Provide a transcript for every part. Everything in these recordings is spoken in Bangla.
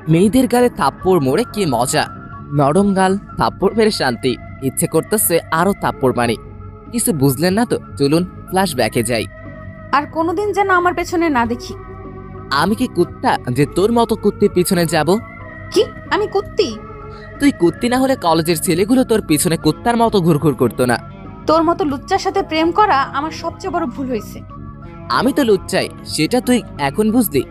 মেয়েদের গালে থাপ্পড় মোড়ে কি মজা। নরম গাল, থাপ্পড় মেরে শান্তি। ইচ্ছে করতেছে আরো থাপ্পড় মারি। কিছু বুঝলেন না তো, চলুন ফ্ল্যাশব্যাকে যাই। আর কোনোদিন যেন আমার পেছনে না দেখি। আমি কি কুত্তা যে তোর মতো কুত্তির পিছনে যাব? কি আমি কুত্তি? তুই কুত্তি না হলে কলেজের ছেলেগুলো তোর পিছনে কুত্তার মতো ঘুরঘুর করতো না। তোর মতো লুচ্চার সাথে প্রেম করা আমার সবচেয়ে বড় ভুল হয়েছে। আমি তো লুচ্চাই, সেটা তুই এখন বুঝলি?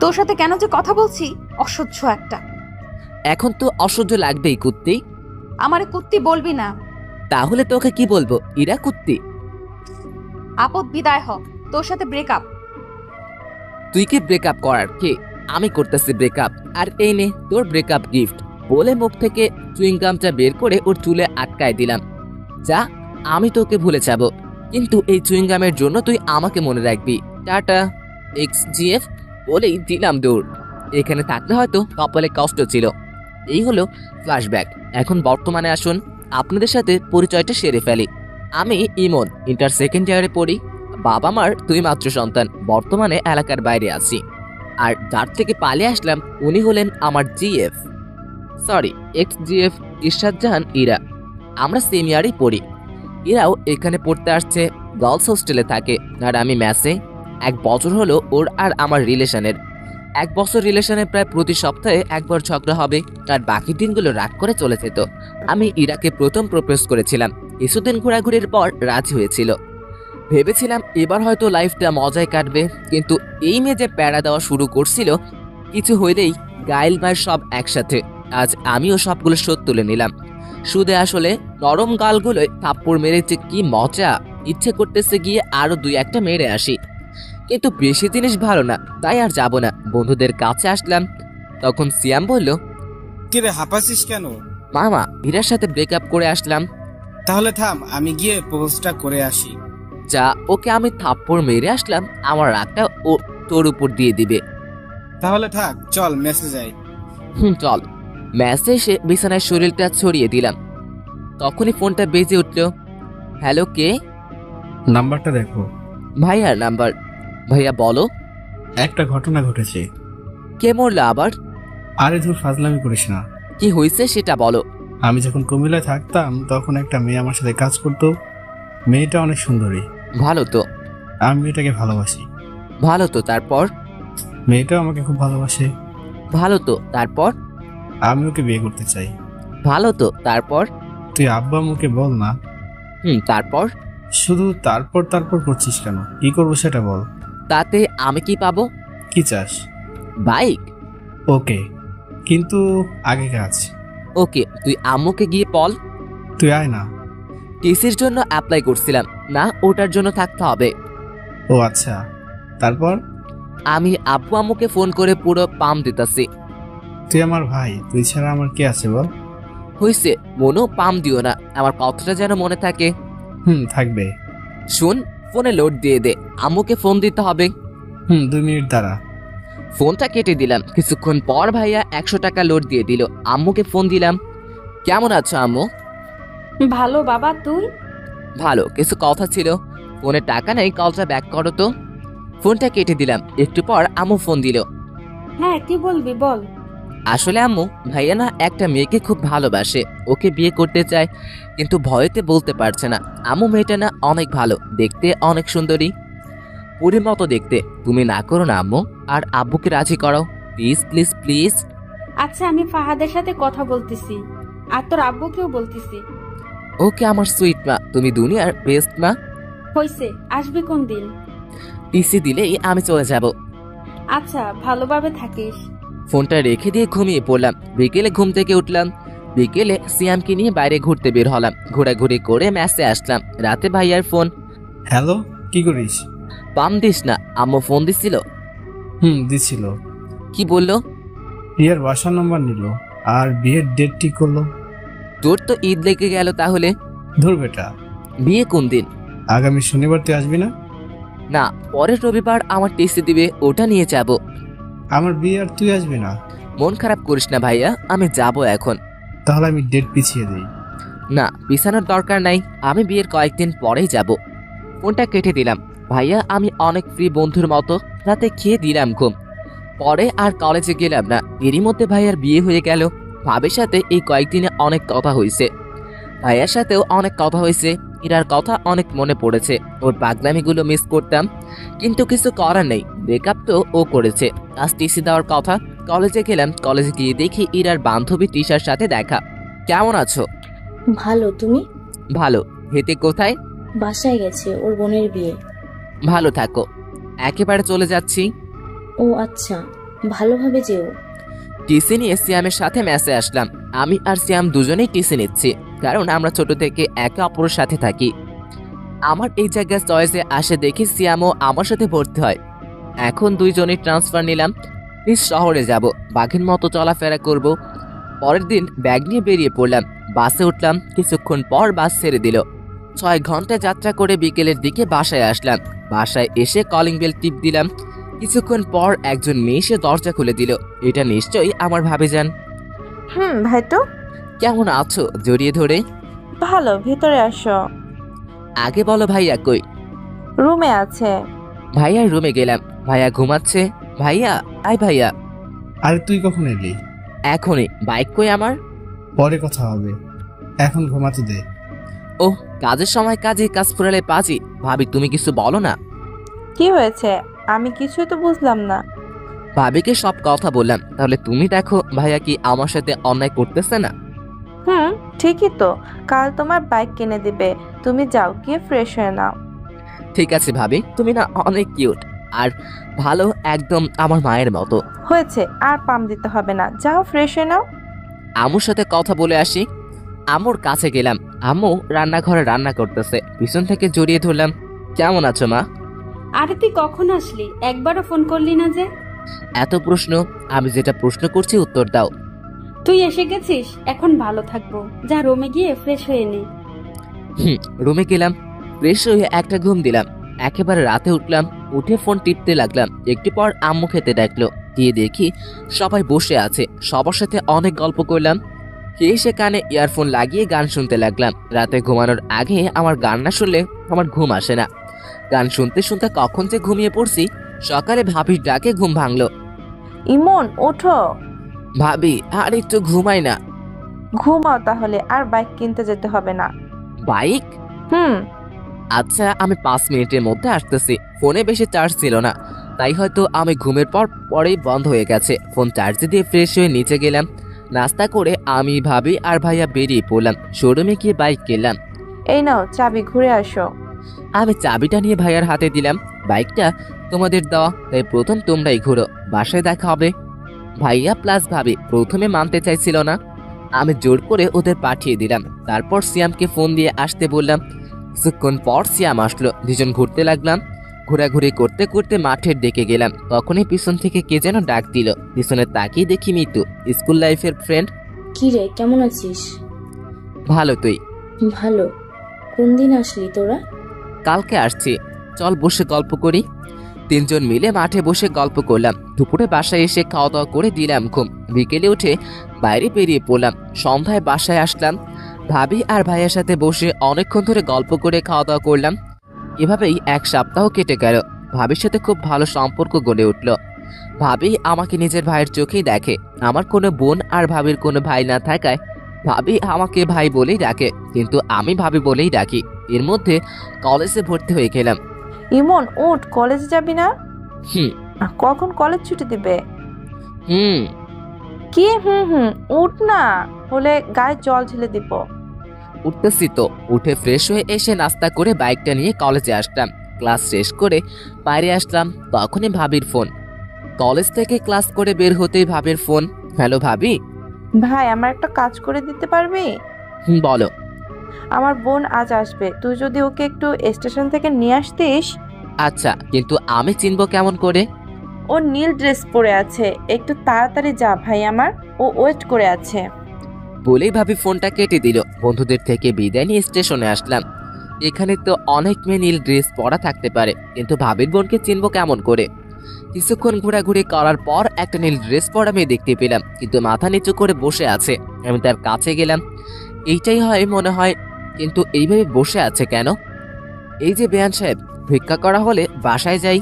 তোর সাথে কেন যে কথা বলছি, অসহ্য একটা। এখন তো অসহ্য লাগবেই কুত্তি। আমারে কুত্তি বলবি না। তাহলে তোকে কি বলবো, ইরা কুত্তি? আপদ বিদায় হ, তোর সাথে ব্রেকআপ। তুই কি ব্রেকআপ করার কে? আমি করতেছি ব্রেকআপ। আর এই নে তোর ব্রেকআপ গিফট। বলে মুখ থেকে চুইংগামটা বের করে ওর চুলে আটকায় দিলাম। যা, আমি তোকে ভুলে যাব, কিন্তু এই চুইংগামের জন্য তুই আমাকে মনে রাখবি। টাটা XGF বলেই দিলাম দৌড়। এখানে থাকলে হয়তো কপালে কষ্ট ছিল। এই হলো ফ্ল্যাশব্যাক। এখন বর্তমানে আসুন, আপনাদের সাথে পরিচয়টা সেরে ফেলি। আমি ইমন, ইন্টার সেকেন্ড ইয়ারে পড়ি। বাবা মার 2 মাত্র সন্তান, বর্তমানে এলাকার বাইরে আছি। আর যার থেকে পালিয়ে আসলাম উনি হলেন আমার GF, সরি XGF, ইরশাদ জাহান ইরা। আমরা সেম ইয়ারেই পড়ি। ইরাও এখানে পড়তে আসছে, গার্লস হোস্টেলে থাকে। আর আমি ম্যাসে। 1 বছর হলো ওর আর আমার রিলেশনের। 1 বছর রিলেশনে প্রায় প্রতি সপ্তাহে একবার ঝগড়া হবে, আর বাকি দিনগুলো রাগ করে চলে যেত। আমি ইরাকে প্রথম প্রপোজ করেছিলাম। কিছুদিন ঘোরাঘুরির পর রাজি হয়েছিল। ভেবেছিলাম এবার হয়তো লাইফটা মজায় কাটবে, কিন্তু এই মেয়ে যে প্যারা দেওয়া শুরু করছিল, কিছু হইলেই গাইল মায়ের সব একসাথে। আজ আমিও সবগুলো শোধ তুলে নিলাম। সুদে আসলে নরম গালগুলোয় থাপ্পড় মেরেছে কি মজা। ইচ্ছে করতেছে গিয়ে আরো 2-1টা মেরে আসি, কিন্তু বেশি জিনিস ভালো না, তাই আর যাব না। বন্ধুদের কাছে আসলাম, তখন সিয়াম বলল, কিরে হাঁপাচ্ছিস কেন? মামা ইরার সাথে ব্রেকআপ করে আসলাম। তাহলে থাম, আমি গিয়ে প্রপোজটা করে আসি। যা, ওকে আমি থাপ্পড় মেরে আসলাম, আমার রাগটা ও তোর উপর দিয়ে দিবে। তাহলে থাক, চল মেসে যাই। চল। ম্যাচে এসে বিছানায় শরীরটা ছড়িয়ে দিলাম। তখনই ফোনটা বেজে উঠল। হ্যালো, কে? নাম্বারটা দেখো। ভাইয়ার নাম্বার। ভাইয়া বলো। একটা ঘটনা ঘটেছে। কে মরলো আবার? আরে ধুর, ফাজলামি করিস না। কি হয়েছে সেটা বলো। আমি যখন কুমিল্লায় থাকতাম তখন একটা মেয়ে আমার সাথে কাজ করতো। মেয়েটা অনেক সুন্দরী। ভালো তো। আমি মেয়েটাকে ভালোবাসি। ভালো তো, তারপর? মেয়েটাও আমাকে খুব ভালোবাসে। ভালো তো, তারপর? আমি ওকে বিয়ে করতে চাই। ভালো তো, তারপর? তুই আব্বা আম্মুকে বল না। তারপর? শুধু তারপর তারপর করছিস কেন? কি করবো সেটা বল। তাতে আমি কি পাবো? কি চাস? বাইক। ওকে, কিন্তু আগে কাজ। ওকে, তুই আম্মুকে গিয়ে বল। তুই আয় না। টিসির জন্য অ্যাপ্লাই করছিলাম না, ওটার জন্য থাকতে হবে। ও আচ্ছা, তারপর? আমি আব্বু আম্মুকে ফোন করে পুরো পাম দিতাছি। তুই আমার ভাই, তুই ছাড়া আমার কে আছে বল। হইছে, মনেও পাম দিও না, আমার কথাটা যেন মনে থাকে। থাকবে। শুন, ফোনে লোড দিয়ে দে, আম্মুকে ফোন দিতে হবে। 2 মিনিট দাঁড়া। ফোনটা কেটে দিলাম। কিছুক্ষণ পর ভাইয়া 100 টাকা লোড দিয়ে দিল। আম্মুকে ফোন দিলাম। কেমন আছো আম্মু? ভালো বাবা, তুই? ভালো, কিছু কথা ছিল। ফোনে টাকা নেই, কলটা ব্যাক করো তো। ফোনটা কেটে দিলাম। একটু পর আম্মু ফোন দিল। হ্যাঁ, কি বলবি বল। আসলে আম্মু, ভাইয়া না একটা মেয়েকে খুব ভালোবাসে, ওকে বিয়ে করতে চায়, কিন্তু ভয়েতে বলতে পারছে না। আম্মু, মেয়েটা না অনেক ভালো, দেখতে অনেক সুন্দরী, পরীর মতো দেখতে। তুমি না করো না আম্মু, আর আব্বুকে রাজি করাও, প্লিজ প্লিজ প্লিজ। আচ্ছা, আমি ফাহাদের সাথে কথা বলতেছি, আর তোর আব্বুকেও বলতেছি। ওকে আমার সুইট মা, তুমি দুনিয়ার বেস্ট মা। হইছে, আসবি কোন দিন? টিসি দিলেই আমি চলে যাব। আচ্ছা, ভালোভাবে থাকিস। ফোনটা রেখে দিয়ে ঘুমিয়ে পড়লাম। বিকেলে ঘুম থেকে উঠলাম। বিকেলে সিয়ামকে নিয়ে বাইরে ঘুরতে বের হলাম। ঘোরাঘুরি করে ম্যাচে আসলাম। রাতে ভাইয়ার ফোন। হ্যালো, কি করিস? পাম দিস না, আম্মু ফোন দিছিল। দিছিল। কি বললো? প্রিয়ার বাসার নাম্বার নিল আর বিয়ের ডেট ঠিক করলো। তোর তো ঈদ লেগে গেল তাহলে। ধর বেটা, বিয়ে কোন দিন? আগামী শনিবার। তুই আসবি না? না, পরের রবিবার আমার টিসি দিবে, ওটা নিয়ে যাব। আমার বিয়ে আর তুই আসবি না? মন খারাপ করিস না ভাইয়া, আমি যাব এখন। তাহলে আমি ডেট পিছিয়ে দিই। না, পিছানোর দরকার নাই, আমি বিয়ের কয়েকদিন পরেই যাব। ফোনটা কেটে দিলাম। ভাইয়া আমি অনেক ফ্রি বন্ধুর মতো রাতে খেয়ে দিলাম ঘুম। পরে আর কলেজে গেলাম না। এরই মধ্যে ভাইয়ার বিয়ে হয়ে গেল। ভাবির সাথে এই কয়েকদিনে অনেক কথা হয়েছে, ভাইয়ার সাথেও অনেক কথা হয়েছে। ইরার কথা অনেক মনে পড়েছে, ওর পাগলামিগুলো মিস করতাম, কিন্তু কিছু করার নেই। ব্রেকআপ তো ও করেছে। আজ টিসি দেওয়ার কথা। কলেজে গেলাম, কলেজে গিয়ে দেখি ইরার বান্ধবী টিশার সাথে দেখা। কেমন আছো? ভালো, তুমি? ভালো। হেতে কোথায়? বাসায় গেছে, ওর বোনের বিয়ে। ভালো থাকো। একেবারে চলে যাচ্ছি। ও আচ্ছা, ভালোভাবে যেও। টিসি নিয়ে সিয়ামের সাথে ম্যাচে আসলাম। আমি আর সিয়াম দুজনেই টিসি নিচ্ছি, কারণ আমরা ছোট থেকে একে অপরের সাথে থাকি। আমার এই জায়গায় চয়েসে আসে দেখি সিয়ামও আমার সাথে ভর্তি হয়। এখন দুইজনেই ট্রান্সফার নিলাম। নিজ শহরে যাব, বাঘের মতো চলাফেরা করব। পরের দিন ব্যাগ নিয়ে বেরিয়ে পড়লাম। বাসে উঠলাম, কিছুক্ষণ পর বাস ছেড়ে দিল। 6 ঘন্টা যাত্রা করে বিকেলের দিকে বাসায় আসলাম। বাসায় এসে কলিং বেল টিপ দিলাম। কিছুক্ষণ পর একজন মেয়ে এসে দরজা খুলে দিল। এটা নিশ্চয়ই আমার ভাবিজান। ভাই তো কেমন আছো? জড়িয়ে ধরে। ভালো, ভেতরে আসো। আগে বলো ভাইয়া কই? রুমে আছে। ভাইয়ার রুমে গেলাম। ভাইয়া ঘুমাচ্ছে। ভাইয়া, আয় ভাইয়া। আরে তুই কখন এলি? এখনই। বাইক কই আমার? পরে কথা হবে, এখন ঘুমাতে দে। ও, কাজের সময় কাজে, কাজ ফুরালে পাজি। ভাবি তুমি কিছু বলো না। কি হয়েছে? আমি কিছুই তো বুঝলাম না। ভাবিকে সব কথা বললাম। তাহলে তুমি দেখো ভাইয়া কি আমার সাথে অন্যায় করতেছে না। ঠিকই তো, কাল তোমার বাইক কিনে দিবে। তুমি যাও, গিয়ে ফ্রেশ হয়ে নাও। ঠিক আছে ভাবি, তুমি না অনেক কিউট আর ভালো, একদম আমার মায়ের মতো। হয়েছে, আর পাম দিতে হবে না, যাও ফ্রেশ হয়ে নাও। আম্মুর সাথে কথা বলে আসি। আম্মুর কাছে গেলাম। আম্মু রান্নাঘরে রান্না করতেছে। পিছন থেকে জড়িয়ে ধরলাম। কেমন আছো মা? আরে তুই কখন আসলি? একবারও ফোন করলি না যে। এত প্রশ্ন, আমি যেটা প্রশ্ন করছি উত্তর দাও। তুই এসে গেছিস, এখন ভালো থাকবো। যা রুমে গিয়ে ফ্রেশ হয়ে নে। রুমে গেলাম, ফ্রেশ হয়ে একটা ঘুম দিলাম। একেবারে রাতে উঠলাম, উঠে ফোন টিপতে লাগলাম। একটু পর আম্মু খেতে ডাকলো। গিয়ে দেখি সবাই বসে আছে, সবার সাথে অনেক গল্প করলাম। খেয়ে সে কানে ইয়ারফোন লাগিয়ে গান শুনতে লাগলাম। রাতে ঘুমানোর আগে আমার গান না শুনলে আমার ঘুম আসে না। গান শুনতে শুনতে কখন যে ঘুমিয়ে পড়ছি। সকালে ভাবির ডাকে ঘুম ভাঙলো। ইমন, ওঠো। ভাবি, আর একটু ঘুমাই না। ঘুমাও তাহলে, আর বাইক কিনতে যেতে হবে না। বাইক? আচ্ছা, আমি 5 মিনিটের মধ্যে আসতেছি। ফোনে বেশি চার্জ ছিল না, তাই হয়তো আমি ঘুমের পরেই বন্ধ হয়ে গেছে। ফোন চার্জে দিয়ে ফ্রেশ হয়ে নিচে গেলাম। নাস্তা করে আমি, ভাবি আর ভাইয়া বেরিয়ে পড়লাম। শোরুমে গিয়ে বাইক কিনলাম। এই নাও চাবি, ঘুরে আসো। আমি চাবিটা নিয়ে ভাইয়ার হাতে দিলাম। বাইকটা তোমাদের দেওয়া, তাই প্রথম তোমরাই ঘুরো, বাসায় দেখা হবে। ভাইয়া প্লাস ভাবি প্রথমে মানতে চাইছিল না। আমি জোর করে ওদের পাঠিয়ে দিলাম। তারপর সিয়ামকে ফোন দিয়ে আসতে বললাম। কিছুক্ষণ পর সিয়াম আসলো। দুজন ঘুরতে লাগলাম। ঘোরাঘুরি করতে করতে মাঠের দিকে গেলাম। তখনই পিছন থেকে কে যেন ডাক দিল। পিছনে তাকিয়ে দেখি মিতু, স্কুল লাইফের ফ্রেন্ড। কি রে, কেমন আছিস? ভালো, তুই? ভালো। কোন দিন আসলি তোরা? কালকে আসছি। চল বসে গল্প করি। 3 জন মিলে মাঠে বসে গল্প করলাম। দুপুরে বাসায় এসে খাওয়া দাওয়া করে দিলাম ঘুম। বিকেলে উঠে বাইরে বেরিয়ে পড়লাম। সন্ধ্যায় বাসায় আসলাম। ভাবি আর ভাইয়ের সাথে বসে অনেকক্ষণ ধরে গল্প করে খাওয়া দাওয়া করলাম। এভাবেই 1 সপ্তাহ কেটে গেল। ভাবির সাথে খুব ভালো সম্পর্ক গড়ে উঠল। ভাবি আমাকে নিজের ভাইয়ের চোখেই দেখে। আমার কোনো বোন আর ভাবির কোনো ভাই না থাকায় ভাবি আমাকে ভাই বলেই ডাকে, কিন্তু আমি ভাবি বলেই ডাকি। এর মধ্যে কলেজে ভর্তি হয়ে গেলাম। ইমন, উঠ, কলেজে যাবি না? হুম কখন কলেজ ছুটি দিবে? হুম কি উঠ না, হলে গায়ে জল ঢেলে দিব। উঠতেছি তো। উঠে ফ্রেশ হয়ে এসে নাস্তা করে বাইকটা নিয়ে কলেজে আসলাম। ক্লাস শেষ করে বাইরে আসলাম, তখনই ভাবির ফোন। কলেজ থেকে ক্লাস করে বের হতেই ভাবির ফোন। হ্যালো ভাবি। ভাই, আমার একটা কাজ করে দিতে পারবি? বলো। আমার বোন আজ আসবে, তুই যদি ওকে একটু স্টেশন থেকে নিয়ে আসতিস। আচ্ছা, কিন্তু আমি চিনবো কেমন করে? ও নীল ড্রেস পরে আছে, একটু তাড়াতাড়ি যা ভাই আমার, ও ওয়েট করে আছে। বলেই ভাবি ফোনটা কেটে দিল। বন্ধুদের থেকে বিদায় নিয়ে স্টেশনে আসলাম। এখানে তো অনেক মেয়ে নীল ড্রেস পরা থাকতে পারে, কিন্তু ভাবির বোনকে চিনবো কেমন করে? কিছুক্ষণ ঘোরাঘুরি করার পর একটা নীল ড্রেস পরা মেয়ে দেখতে পেলাম, কিন্তু মাথা নিচু করে বসে আছে। আমি তার কাছে গেলাম। এইটাই হয় মনে হয়, কিন্তু এইভাবে বসে আছে কেন? এই যে বেয়ান সাহেব, ভিক্ষা করা হলে বাসায় যাই।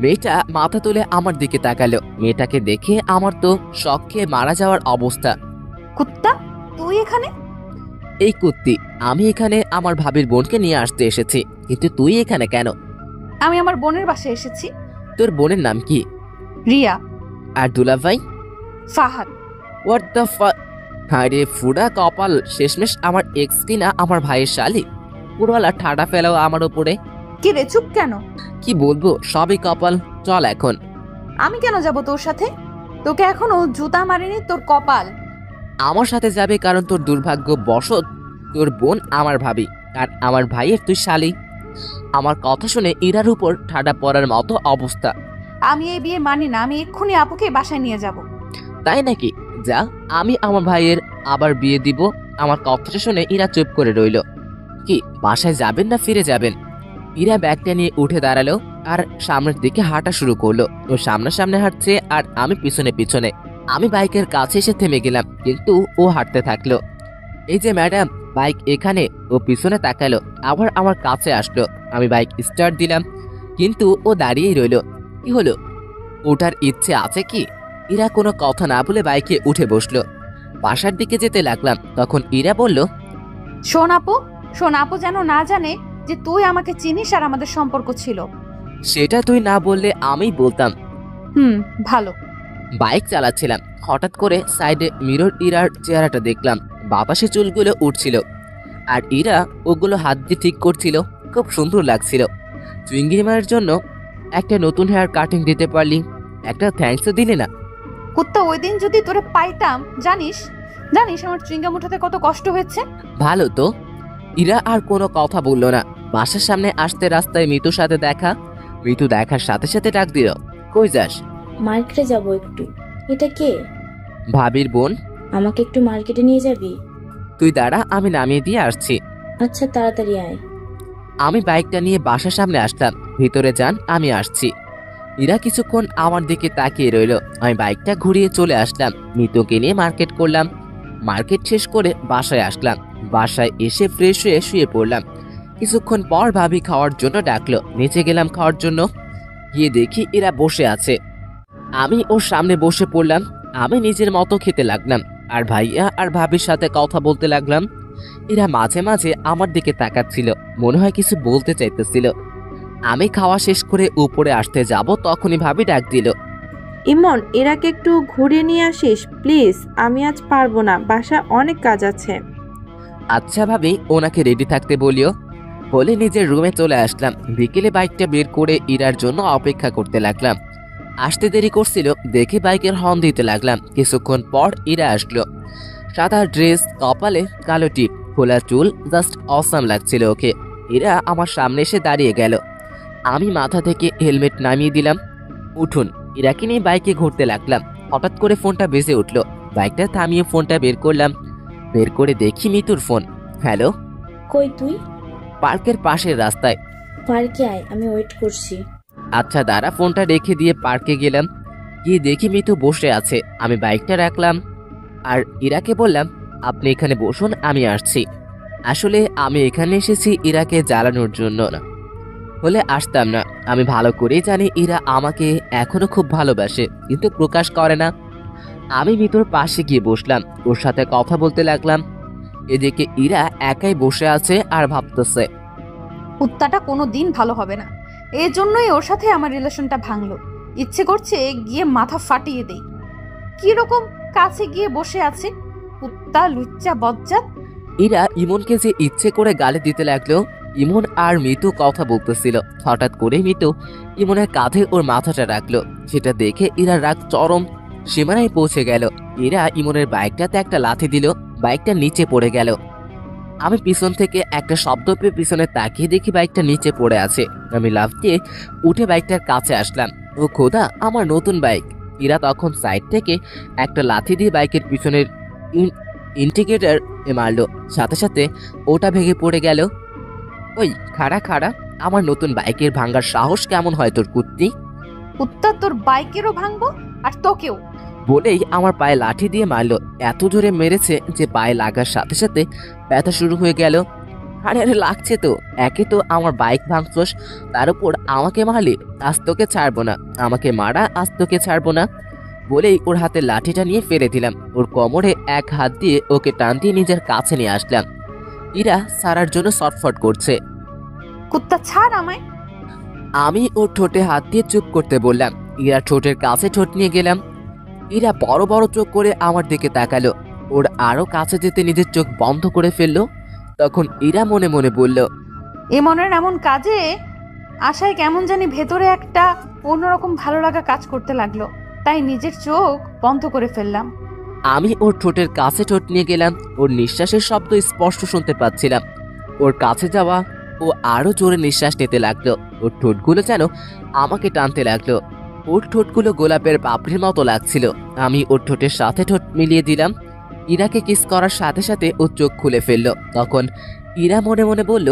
মেয়েটা মাথা তুলে আমার দিকে তাকালো। মেয়েটাকে দেখে আমার তো শক খেয়ে মারা যাওয়ার অবস্থা। কুত্তা, তুই এখানে? এই কুত্তি, আমি এখানে আমার ভাবির বোনকে নিয়ে আসতে এসেছি, কিন্তু তুই এখানে কেন? আমি আমার বোনের বাসায় এসেছি। তোর বোনের নাম কি? রিয়া। আর দুলাভাই? ফাহাদ। হোয়াট দ্য আরে ফুডা কপাল, শেষমেশ আমার এক্স কিনা আমার ভাইয়ের শালি। পুরোলা ঠাডা ফেলাও আমার উপরে। কি রে, চুপ কেন? কি বলবো, সবই কপাল। চল এখন। আমি কেন যাব তোর সাথে? তোকে এখনো জুতা মারিনি, তোর কপাল। আমার সাথে যাবে কারণ তোর দুর্ভাগ্য বশত তোর বোন আমার ভাবি, আর আমার ভাইয়ের তুই শালি। আমার কথা শুনে ইরার উপর ঠাডা পড়ার মতো অবস্থা। আমি এই বিয়ে মানি না, আমি এক্ষুনি আপুকে বাসায় নিয়ে যাব। তাই নাকি? যা, আমি আমার ভাইয়ের আবার বিয়ে দিব। আমার কথাটা শুনে ইরা চুপ করে রইল। কি, বাসায় যাবেন না ফিরে যাবেন? ইরা ব্যাগটা নিয়ে উঠে দাঁড়ালো আর সামনের দিকে হাঁটা শুরু করলো। ও সামনে হাঁটছে আর আমি পিছনে পিছনে। আমি বাইকের কাছে এসে থেমে গেলাম, কিন্তু ও হাঁটতে থাকলো। এই যে ম্যাডাম, বাইক এখানে। ও পিছনে তাকালো, আবার আমার কাছে আসলো। আমি বাইক স্টার্ট দিলাম, কিন্তু ও দাঁড়িয়েই রইলো। কি হলো, ওঠার ইচ্ছে আছে কি? ইরা কোনো কথা না বলে বাইকে উঠে বসলো। বাসার দিকে যেতে লাগলাম, তখন ইরা বলল, শোন আপু যেন না জানে যে তুই আমাকে চিনিস আর আমাদের সম্পর্ক ছিল। সেটা তুই না বললে আমিই বলতাম। ভালো। বাইক চালাচ্ছিলাম, হঠাৎ করে সাইডে মিরর ইরার চেহারাটা দেখলাম। বাতাসে চুলগুলো উঠছিল আর ইরা ওগুলো হাত দিয়ে ঠিক করছিল। খুব সুন্দর লাগছিল। চুইংগিমার জন্য একটা নতুন হেয়ার কাটিং দিতে পারলি, একটা থ্যাঙ্কসও দিলি না। কুত্তা, ওই দিন যদি তোরে পাইতাম, জানিস আমার চুইংগাম উঠাতে কত কষ্ট হয়েছে। ভালো তো। ইরা আর কোনো কথা বলল না। বাসার সামনে আসতে রাস্তায় মিতুর সাথে দেখা। মিতু দেখার সাথে সাথে ডাক দিল, কই যাস? মার্কেটে যাব একটু। এটা কে? ভাবির বোন। আমাকে একটু মার্কেটে নিয়ে যাবি? তুই দাঁড়া, আমি নামিয়ে দিয়ে আসছি। আচ্ছা, তাড়াতাড়ি আয়। আমি বাইকটা নিয়ে বাসার সামনে আসলাম। ভিতরে যান, আমি আসছি। ইরা কিছুক্ষণ আমার দিকে তাকিয়ে রইল। আমি বাইকটা ঘুরিয়ে চলে আসলাম। মিতুকে নিয়ে মার্কেট করলাম। মার্কেট শেষ করে বাসায় আসলাম। বাসায় এসে ফ্রেশ হয়ে শুয়ে পড়লাম। কিছুক্ষণ পর ভাবি খাওয়ার জন্য ডাকলো। নিচে গেলাম খাওয়ার জন্য। গিয়ে দেখি এরা বসে আছে। আমি ওর সামনে বসে পড়লাম। আমি নিজের মতো খেতে লাগলাম আর ভাইয়া আর ভাবির সাথে কথা বলতে লাগলাম। এরা মাঝে মাঝে আমার দিকে তাকাচ্ছিল, মনে হয় কিছু বলতে চাইতেছিল। আমি খাওয়া শেষ করে উপরে আসতে যাব, তখনই ভাবি ডাক দিল, ইমন, এরাকে একটু ঘুরিয়ে নিয়ে আসিস প্লিজ। আমি আজ পারবো না, বাসায় অনেক কাজ আছে। আচ্ছা ভাবি, ওনাকে রেডি থাকতে বলিও। বলে নিজের রুমে চলে আসলাম। বিকেলে বাইকটা বের করে ইরার জন্য অপেক্ষা করতে লাগলাম। আসতে দেরি করছিল দেখে বাইকের হর্ন দিতে লাগলাম। কিছুক্ষণ পর ইরা আসলো। সাদা ড্রেস, কপালে কালো টিপ, খোলা চুল, জাস্ট অসাম লাগছিল ওকে। ইরা আমার সামনে এসে দাঁড়িয়ে গেল। আমি মাথা থেকে হেলমেট নামিয়ে দিলাম। উঠুন। ইরাকে নিয়ে বাইকে ঘুরতে লাগলাম। হঠাৎ করে ফোনটা বেজে উঠলো। বাইকটা থামিয়ে ফোনটা বের করলাম। বের করে দেখি মিতুর ফোন। হ্যালো। কই তুই? পার্কের পাশের রাস্তায়। পার্কে আয়, আমি ওয়েট করছি। আচ্ছা দাঁড়া। ফোনটা রেখে দিয়ে পার্কে গেলাম। গিয়ে দেখি মিতু বসে আছে। আমি বাইকটা রাখলাম আর ইরাকে বললাম, আপনি এখানে বসুন, আমি আসছি। আসলে আমি এখানে এসেছি ইরাকে জ্বালানোর জন্য না হলে আসতাম না। আমি ভালো করেই জানি ইরা আমাকে এখনো খুব ভালোবাসে, কিন্তু প্রকাশ করে না। আমি মিতুর পাশে গিয়ে বসলাম, ওর সাথে কথা বলতে লাগলাম। এদিকে ইরা একাই বসে আছে আর ভাবতেছে, কুত্তাটা কোনো দিন ভালো হবে না। এই জন্যই ওর সাথে আমার রিলেশনটা ভাঙলো। ইচ্ছে করছে গিয়ে মাথা ফাটিয়ে দেই। কিরকম কাছে গিয়ে বসে আছে কুত্তা, লুচ্চা বজ্জাত। ইরা ইমনকে যে ইচ্ছে করে গালি দিতে লাগলো। ইমন আর মিতু কথা বলতেছিল। হঠাৎ করে মিতু ইমনের কাঁধে ওর মাথাটা রাখলো। সেটা দেখে ইরার রাগ চরম সীমানায় পৌঁছে গেল। ইরা ইমনের বাইকটাতে একটা লাথি দিল, বাইকটা নিচে পড়ে গেল। আমি পিছন থেকে একটা শব্দ পেয়ে পিছনে তাকিয়ে দেখি বাইকটা নিচে পড়ে আছে। আমি লাফ দিয়ে উঠে বাইকটার কাছে আসলাম। ও খোদা, আমার নতুন বাইক! ইরা তখন সাইড থেকে একটা লাথি দিয়ে বাইকের পিছনের ইন্ডিকেটর মারলো। সাথে সাথে ওটা ভেঙে পড়ে গেল। ওই খাড়া খাড়া, আমার নতুন বাইকের ভাঙার সাহস কেমন হয় তোর কুত্তি? কুত্তা, তোর বাইকেরও ভাঙবো আর তোকেও। বলেই আমার পায়ে লাঠি দিয়ে মারলো। এত জোরে মেরেছে যে পায়ে লাগার সাথে সাথে ব্যথা শুরু হয়ে গেল। আরে আরে লাগছে তো, একে তো আমার বাইক ভাঙছস, তার উপর আমাকে মারলি, আজ তোকে ছাড়বো না, আমাকে মারা, আজ তোকে ছাড়বো না। বলেই ওর হাতে লাঠিটা নিয়ে ফেলে দিলাম। ওর কোমরে এক হাত দিয়ে ওকে টান দিয়ে নিজের কাছে নিয়ে আসলাম। ইরা সারার জন্য ছটফট করছে। কুত্তা ছাড় আমায়। আমি ওর ঠোঁটে হাত দিয়ে চুপ করতে বললাম। ইরা ঠোঁটের কাছে ঠোঁট নিয়ে গেলাম। ইরা বড় বড় চোখ করে আমার দিকে তাকালো। ওর আরো কাছে যেতে নিজের চোখ বন্ধ করে ফেললো। তখন ইরা মনে মনে বলল, ইমনের এমন কাজে আশায় কেমন জানি ভেতরে একটা অন্যরকম ভালো লাগা কাজ করতে লাগলো, তাই নিজের চোখ বন্ধ করে ফেললাম। আমি ওর ঠোঁটের কাছে ঠোঁট নিয়ে গেলাম। ওর নিঃশ্বাসের শব্দ স্পষ্ট শুনতে পাচ্ছিলাম। ওর কাছে যাওয়া, ও আরো জোরে নিঃশ্বাস নিতে লাগলো। ওর ঠোঁটগুলো যেন আমাকে টানতে লাগলো। ওর ঠোঁটগুলো গোলাপের পাপড়ির মতো লাগছিল। আমি ওর ঠোঁটের সাথে ঠোঁট মিলিয়ে দিলাম। ইরাকে কিস করার সাথে সাথে ও চোখ খুলে ফেললো। তখন ইরা মনে মনে বলল,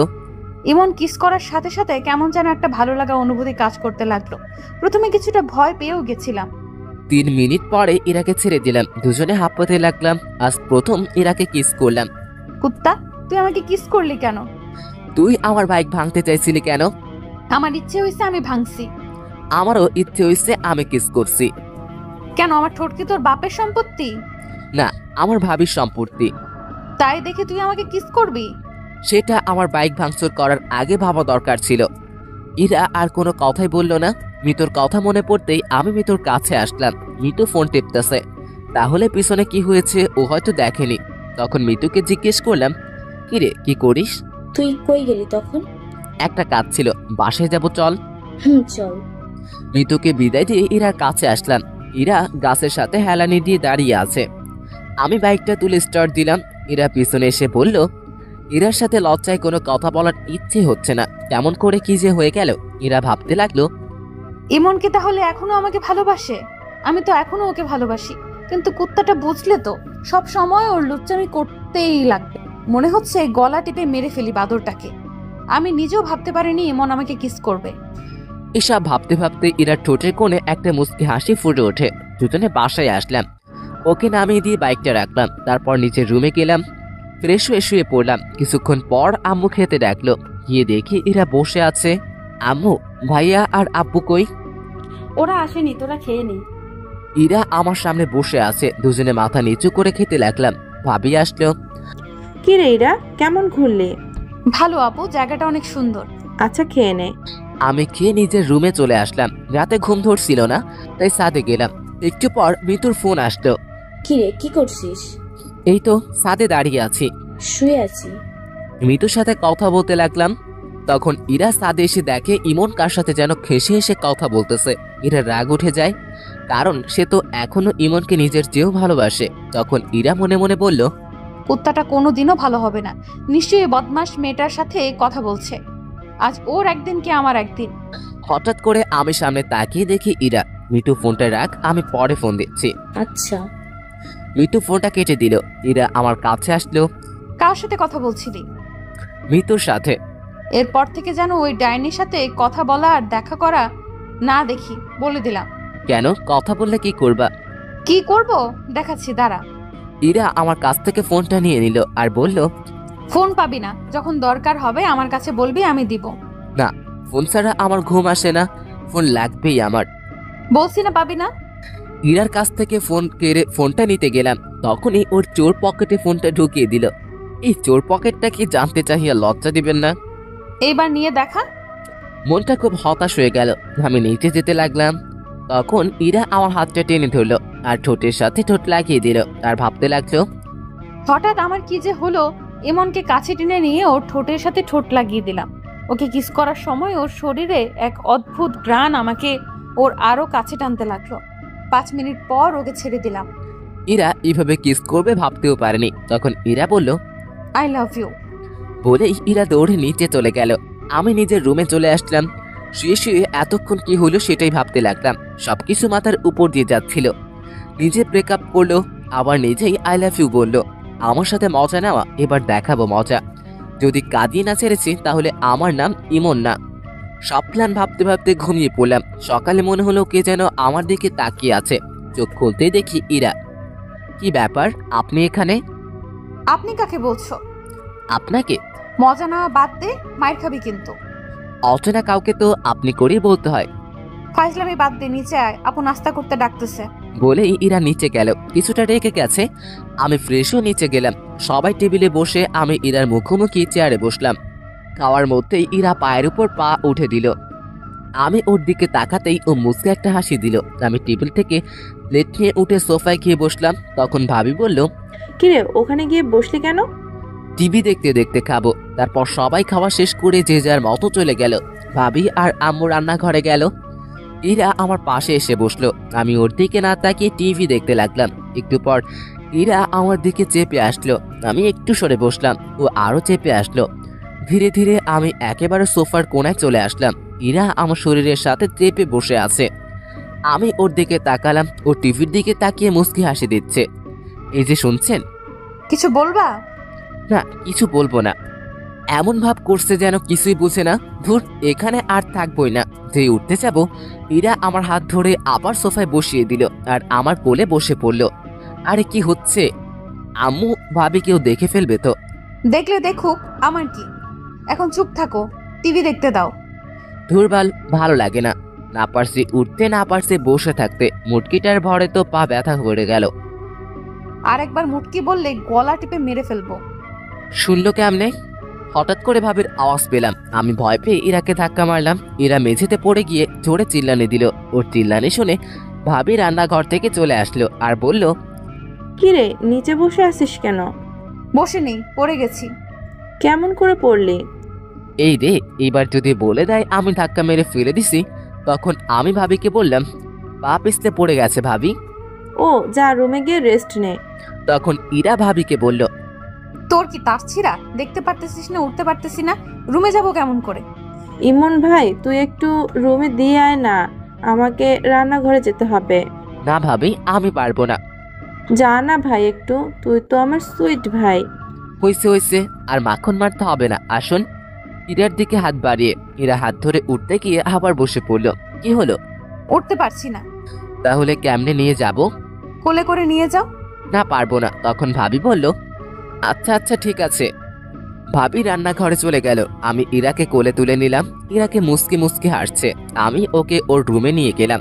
ইমন কিস করার সাথে সাথে কেমন যেন একটা ভালো লাগা অনুভূতি কাজ করতে লাগলো। প্রথমে কিছুটা ভয় পেয়েও গেছিলাম। 3 মিনিট পরে ইরাকে ছেড়ে দিলাম। দুজনে হাঁপাতে লাগলাম। আজ প্রথম ইরাকে কিস করলাম। কুত্তা, তুই আমাকে কিস করলি কেন? তুই আমার বাইক ভাঙতে চাইছিলি কেন? আমার ইচ্ছে হয়েছে, আমি ভাঙছি। আমারও ইচ্ছে হয়েছে, আমি কিস করছি। কেন, আমার ঠোঁট কি তোর বাপের সম্পত্তি? না, আমার ভাবির সম্পত্তি। তাই দেখে তুই আমাকে কিস করবি? সেটা আমার বাইক ভাঙচুর করার আগে ভাবা দরকার ছিল। ইরা আর কোনো কথাই বলল না। মিতুর কথা মনে পড়তেই আমি মিতুর কাছে আসলাম। মিতু ফোন টিপতেছে। তাহলে পিছনে কি হয়েছে ও হয়তো দেখেনি। তখন মিতুকে জিজ্ঞেস করলাম, কিরে কি করিস? তুই কই গেলি তখন? একটা কাজ ছিল, বাসায় যাব, চল। চল। মিতুকে বিদায় দিয়ে ইরার কাছে আসলাম। ইরা গাছের সাথে হেলানি দিয়ে দাঁড়িয়ে আছে। আমি বাইকটা তুলে স্টার্ট দিলাম। ইরা পিছনে এসে বলল, ইরার সাথে লজ্জায় কোনো কথা বলার ইচ্ছে হচ্ছে না। কেমন করে কি যে হয়ে গেল। ইরা ভাবতে লাগলো, ইমন কি তাহলে এখনো আমাকে ভালোবাসে? আমি তো এখনো ওকে ভালোবাসি, কিন্তু কুত্তাটা বুঝলে তো সব সময় ওর লুচ্চামি করতেই লাগবে। মনে হচ্ছে গলা টিপে মেরে ফেলি বাদরটাকে। আমি নিজেও ভাবতে পারিনি ইমন আমাকে কিস করবে। এসব ভাবতে ভাবতে ইরার ঠোঁটের কোণে একটা মুচকি হাসি ফুটে ওঠে। দুজনে বাসায় আসলাম। ওকে নামিয়ে দিয়ে বাইকটা রাখলাম। তারপর নিচের রুমে গেলাম। ফ্রেশ হয়ে শুয়ে পড়লাম। কিছুক্ষণ পর আম্মু খেতে ডাকলো। গিয়ে দেখি ইরা বসে আছে। আম্মু, ভাইয়া আর আব্বু কই? ওরা আসেনি, তোরা খেয়ে নি। ইরা আমার সামনে বসে আছে। দুজনে মাথা নিচু করে খেতে লাগলাম। ভাবি আসলো। কি রে ইরা, কেমন ঘুরলি? ভালো আপু, জায়গাটা অনেক সুন্দর। আচ্ছা খেয়ে নে। আমি খেয়ে নিজের রুমে চলে আসলাম। রাতে ঘুম ধরছিল না, তাই ছাদে গেলাম। একটু পর মিতুর ফোন আসলো। কি রে, কি করছিস? এই তো ছাদে দাঁড়িয়ে আছি। শুয়ে আছি। মিতুর সাথে কথা বলতে লাগলাম। তখন ইরা ছাদে এসে দেখে ইমন কার সাথে যেন খেসে এসে কথা বলতেছে। ইরা রাগ উঠে যায়, কারণ সে তো এখনো ইমনকে নিজের চেয়েও ভালোবাসে। তখন ইরা মনে মনে বলল, কুত্তাটা কোনোদিনও ভালো হবে না। নিশ্চয়ই বদমাস মেয়েটার সাথে কথা বলছে। আজ ওর একদিন কি আমার একদিন। হঠাৎ করে আমি সামনে তাকিয়ে দেখি ইরা। মিতু ফোনটা রাখ, আমি পরে ফোন দিচ্ছি। আচ্ছা। মিতু ফোনটা কেটে দিল। ইরা আমার কাছে আসলো। কার সাথে কথা বলছিলি? মিতুর সাথে। এরপর থেকে যেন ওই ডাইনির সাথে কথা বলা আর দেখা করা না দেখি, বলে দিলাম। কেন, কথা বললে কি করবা? কি করব দেখাচ্ছি, দাঁড়া। ইরা আমার কাছ থেকে ফোনটা নিয়ে নিল আর বলল, ফোন পাবি না, যখন দরকার হবে আমার কাছে বলবি, আমি দিব। না, ফোন ছাড়া আমার ঘুম আসে না, ফোন লাগবেই আমার। বলছি না পাবি না। ইরার কাছ থেকে ফোন কেড়ে ফোনটা নিতে গেলাম। তখনই ওর চোর পকেটে ফোনটা ঢুকিয়ে দিল। এই চোর পকেটটা কি জানতে চাহিয়া লজ্জা দিবেন না? এইবার নিয়ে দেখা। মনটা খুব হতাশ হয়ে গেল। আমি নিচে যেতে লাগলাম। তখন ইরা আমার হাতটা টেনে ধরলো আর ঠোঁটের সাথে ঠোঁট লাগিয়ে দিল। আর ভাবতে লাগলো, হঠাৎ আমার কি যে হলো। এমনকে কাছে টেনে নিয়ে ওর ঠোঁটের সাথে ঠোঁট লাগিয়ে দিলাম। ওকে কিস করার সময় ওর শরীরে এক অদ্ভুত ঘ্রাণ আমাকে ওর আরো কাছে টানতে লাগলো। 5 মিনিট পর ওকে ছেড়ে দিলাম। ইরা এইভাবে কিস করবে ভাবতেও পারেনি। তখন ইরা বলল, আই লাভ ইউ। বলেই ইরা দৌড়ে নিচে চলে গেল। আমি নিজের রুমে চলে আসলাম। শুয়ে শুয়ে এতক্ষণ কি হলো সেটাই ভাবতে লাগলাম। সবকিছু মাথার উপর দিয়ে যাচ্ছিল। নিজে ব্রেকআপ করলো, আবার নিজেই আই লাভ ইউ বললো। আমার সাথে মজা নেওয়া, এবার দেখাবো মজা। যদি কাঁদিয়ে না ছেড়েছি তাহলে আমার নাম ইমন না। সব প্ল্যান ভাবতে ভাবতে ঘুমিয়ে পড়লাম। সকালে মনে হলো কে যেন আমার দিকে তাকিয়ে আছে। চোখ খুলতেই দেখি ইরা। কি ব্যাপার, আপনি এখানে? আপনি কাকে বলছো? আপনাকে? মজা নেওয়া বাদ দে, মায়ের খাবি কিন্তু। অচেনা কাউকে তো আপনি করেই বলতে হয়। ফাইজলামি বাদ দে, নিচে আয়, আপু নাস্তা করতে ডাকতেছে। বলেই ইরা নিচে গেল, কিছুটা রেখে গেছে। আমি ফ্রেশও নিচে গেলাম। সবাই টেবিলে বসে আমি ইরার মুখোমুখি চেয়ারে বসলাম। খাওয়ার মধ্যেই ইরা পায়ের উপর পা উঠে দিল। আমি ওর দিকে তাকাতেই ও মুচকে একটা হাসি দিল। আমি টেবিল থেকে প্লেট নিয়ে উঠে সোফায় গিয়ে বসলাম। তখন ভাবি বলল, কিরে ওখানে গিয়ে বসলি কেন? টিভি দেখতে দেখতে খাবো। তারপর সবাই খাওয়া শেষ করে যে যার মতো চলে গেল। ভাবি আর আম্মু রান্নাঘরে গেল। ইরা আমার পাশে এসে বসলো। আমি ওর দিকে না তাকিয়ে টিভি দেখতে লাগলাম। একটু পর ইরা আমার দিকে চেপে আসলো। আমি একটু সরে বসলাম, ও আরো চেপে আসলো। ধীরে ধীরে আমি একেবারে সোফার কোণায় চলে আসলাম। ইরা আমার শরীরের সাথে চেপে বসে আছে। আমি ওর দিকে তাকালাম, ও টিভির দিকে তাকিয়ে মুচকি হাসি দিচ্ছে। এই যে শুনছেন? কিছু বলবা? না, কিছু বলবো না। এমন ভাব করছে যেন কিছুই বুঝে না। ধুর, এখানে আর থাকবোই না। যেই উঠতে যাবো, ইরা আমার হাত ধরে আবার সোফায় বসিয়ে দিল আর আমার কোলে বসে পড়ল। আরে কি হচ্ছে? আম্মু ভাবি কেউ দেখে ফেলবে তো। দেখলে দেখুক, আমার কি। এখন চুপ থাকো, টিভি দেখতে দাও। ধুরবাল, ভালো লাগে না। না পারছি উঠতে, না পারছি বসে থাকতে। মুটকিটার ভরে তো পা ব্যথা করে গেল। আর একবার মুটকি বললে গলা টিপে মেরে ফেলবো। শুনলো কেমনে? হঠাৎ করে ভাবির আওয়াজ পেলাম। আমি ভয় পেয়ে ইরাকে ধাক্কা মারলাম। ইরা মেঝেতে পড়ে গিয়ে জোরে চিল্লানি দিল। ওর চিল্লানি শুনে ভাবি রান্নাঘর থেকে চলে আসলো আর বলল, কিরে নিচে বসে আছিস কেন? বসে নেই, পড়ে গেছি। কেমন করে পড়লি? এই রে, এবার যদি বলে দেয় আমি ধাক্কা মেরে ফেলে দিছি, তখন আমি ভাবিকে বললাম, পা পিছলে পড়ে গেছে ভাবি। ও যা, রুমে গিয়ে রেস্ট নে। তখন ইরা ভাবিকে বলল, তোর কি তারছিরা? দেখতে পারতেছিস না, উঠতে পারতেছি না, রুমে যাব কেমন করে? ইমন ভাই তুই একটু রুমে দিয়ে আয় না, আমাকে রান্নাঘরে যেতে হবে। না ভাবি, আমি পারবো না। যা না ভাই একটু, তুই তো আমার সুইট ভাই। হইছে হইছে, আর মাখন মারতে হবে না, আসুন। ইরার দিকে হাত বাড়িয়ে ইরা হাত ধরে উঠতে গিয়ে আবার বসে পড়ল। কি হলো? উঠতে পারছি না। তাহলে কেমনে নিয়ে যাব? কোলে করে নিয়ে যাও। না, পারবো না। তখন ভাবি বলল, আচ্ছা আচ্ছা ঠিক আছে। ভাবি রান্নাঘরে চলে গেল। আমি ইরাকে কোলে তুলে নিলাম। ইরাকে মুসকি মুসকি হাসছে। আমি ওকে ওর রুমে নিয়ে গেলাম।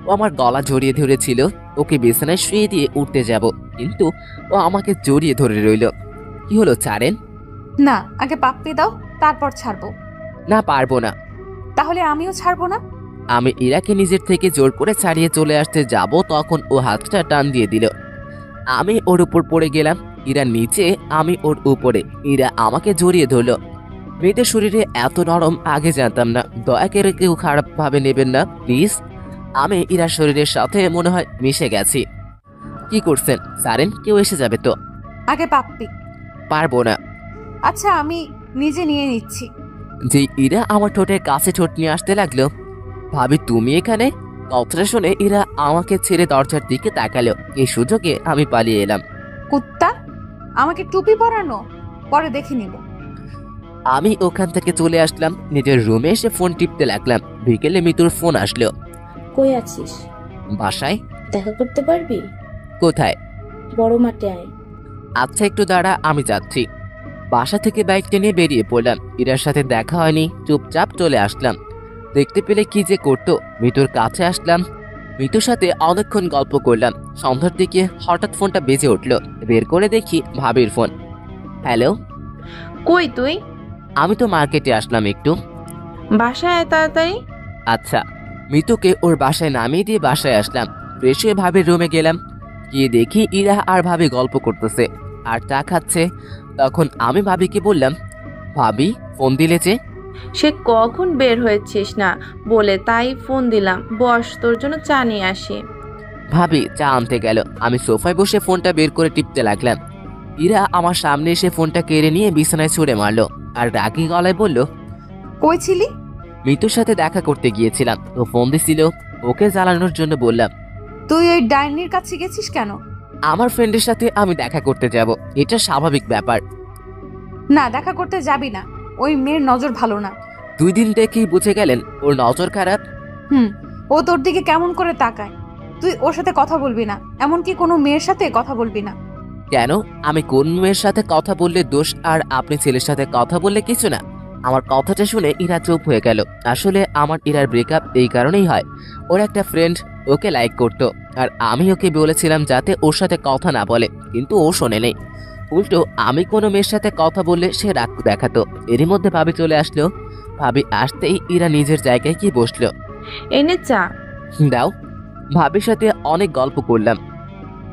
ও আমার গলা জড়িয়ে ধরেছিল। ওকে বিছানায় শুয়ে দিয়ে উঠতে যাব, কিন্তু ও আমাকে জড়িয়ে ধরে রইল। কি হলো, ছাড়েন? না, আগে পাপ্পি দাও, তারপর ছাড়বো। না, পারবো না। তাহলে আমিও ছাড়বো না। আমি ইরাকে নিজের থেকে জোর করে ছাড়িয়ে চলে আসতে যাব, তখন ও হাতটা টান দিয়ে দিল। আমি ওর উপর পড়ে গেলাম। ইরা নিচে, আমি ওর উপরে। ইরা আমাকে জড়িয়ে ধরলো। মেয়েদের শরীরে এত নরম আগে জানতাম না। দয়া করে কেউ খারাপ ভাবে নেবেন না প্লিজ। আমি ইরার শরীরের সাথে মনে হয় মিশে গেছি। কি করছেন? সারেন, কেউ এসে যাবে তো। আগে পাপ্পি। পারবো না। আচ্ছা, আমি নিজে নিয়ে নিচ্ছি। যে ইরা আমার ঠোঁটের কাছে ঠোঁট নিয়ে আসতে লাগলো। ভাবি তুমি এখানে? কথাটা শুনে ইরা আমাকে ছেড়ে দরজার দিকে তাকালো। এই সুযোগে আমি পালিয়ে এলাম। কুত্তা, আমাকে টুপি পরানো, পরে দেখে নিব। আমি ওখান থেকে চলে আসলাম। নিজের রুমে এসে ফোন টিপতে লাগলাম। বিকেলে মিতুর ফোন আসলো। কই আছিস? বাসায়। দেখা করতে পারবি? কোথায়? বড় মাঠে আয়। আচ্ছা একটু দাঁড়া, আমি যাচ্ছি। বাসা থেকে বাইকটা নিয়ে বেরিয়ে পড়লাম। ইরার সাথে দেখা হয়নি, চুপচাপ চলে আসলাম। দেখতে পেলে কি যে করতো। মিতুর কাছে আসলাম। মিতুর সাথে অনেকক্ষণ গল্প করলাম। সন্ধ্যার দিকে হঠাৎ ফোনটা বেজে উঠলো। বের করে দেখি ভাবির ফোন। হ্যালো। কই তুই? আমি তো মার্কেটে আসলাম একটু। বাসায় আয় তাড়াতাড়ি। আচ্ছা। মিতুকে ওর বাসায় নামিয়ে দিয়ে বাসায় আসলাম। ফ্রেশ হয়ে ভাবির রুমে গেলাম। গিয়ে দেখি ইরা আর ভাবি গল্প করতেছে আর চা খাচ্ছে। তখন আমি ভাবিকে বললাম, ভাবি ফোন দিলে যে? সে কখন বের হয়েছিস না বলে তাই ফোন দিলাম। বস, তোর জন্য চা নিয়ে আসি। ভাবি চা আনতে গেল। আমি সোফায় বসে ফোনটা বের করে টিপতে লাগলাম। ইরা আমার সামনে এসে ফোনটা কেড়ে নিয়ে বিছানায় ছুঁড়ে মারলো আর রাগী গলায় বলল, কই ছিলি? মিতুর সাথে দেখা করতে গিয়েছিলাম, তো ফোন দিছিল, ওকে জ্বালানোর জন্য বললাম। তুই ওই ডাইনির কাছে গেছিস কেন? আমার ফ্রেন্ডের সাথে আমি দেখা করতে যাব, এটা স্বাভাবিক ব্যাপার। না, দেখা করতে যাবি না, ওই মেয়ের নজর ভালো না। 2 দিন দেখেই বুঝে গেলেন ওর নজর খারাপ? ও তোর দিকে কেমন করে তাকায়। তুই ওর সাথে কথা বলবি না, এমনকি কোনো মেয়ের সাথে কথা বলবি না। কেন? আমি কোন মেয়ের সাথে কথা বললে দোষ আর আপনি ছেলের সাথে কথা বললে কিছু না? আমার কথাটা শুনে ইরা চুপ হয়ে গেল। আসলে আমার ইরার ব্রেকআপ এই কারণেই হয়, ওর একটা ফ্রেন্ড ওকে লাইক করতো, আর আমি ওকে বলেছিলাম যাতে ওর সাথে কথা না বলে, কিন্তু ও শোনে নেই। উল্টো আমি কোনো মেয়ের সাথে কথা বললে সে রাগ দেখাতো। এরই মধ্যে ভাবি চলে আসলো। ভাবি আসতেই ইরা নিজের জায়গায় কি বসলো। এনে চা। দাও। ভাবির সাথে অনেক গল্প করলাম।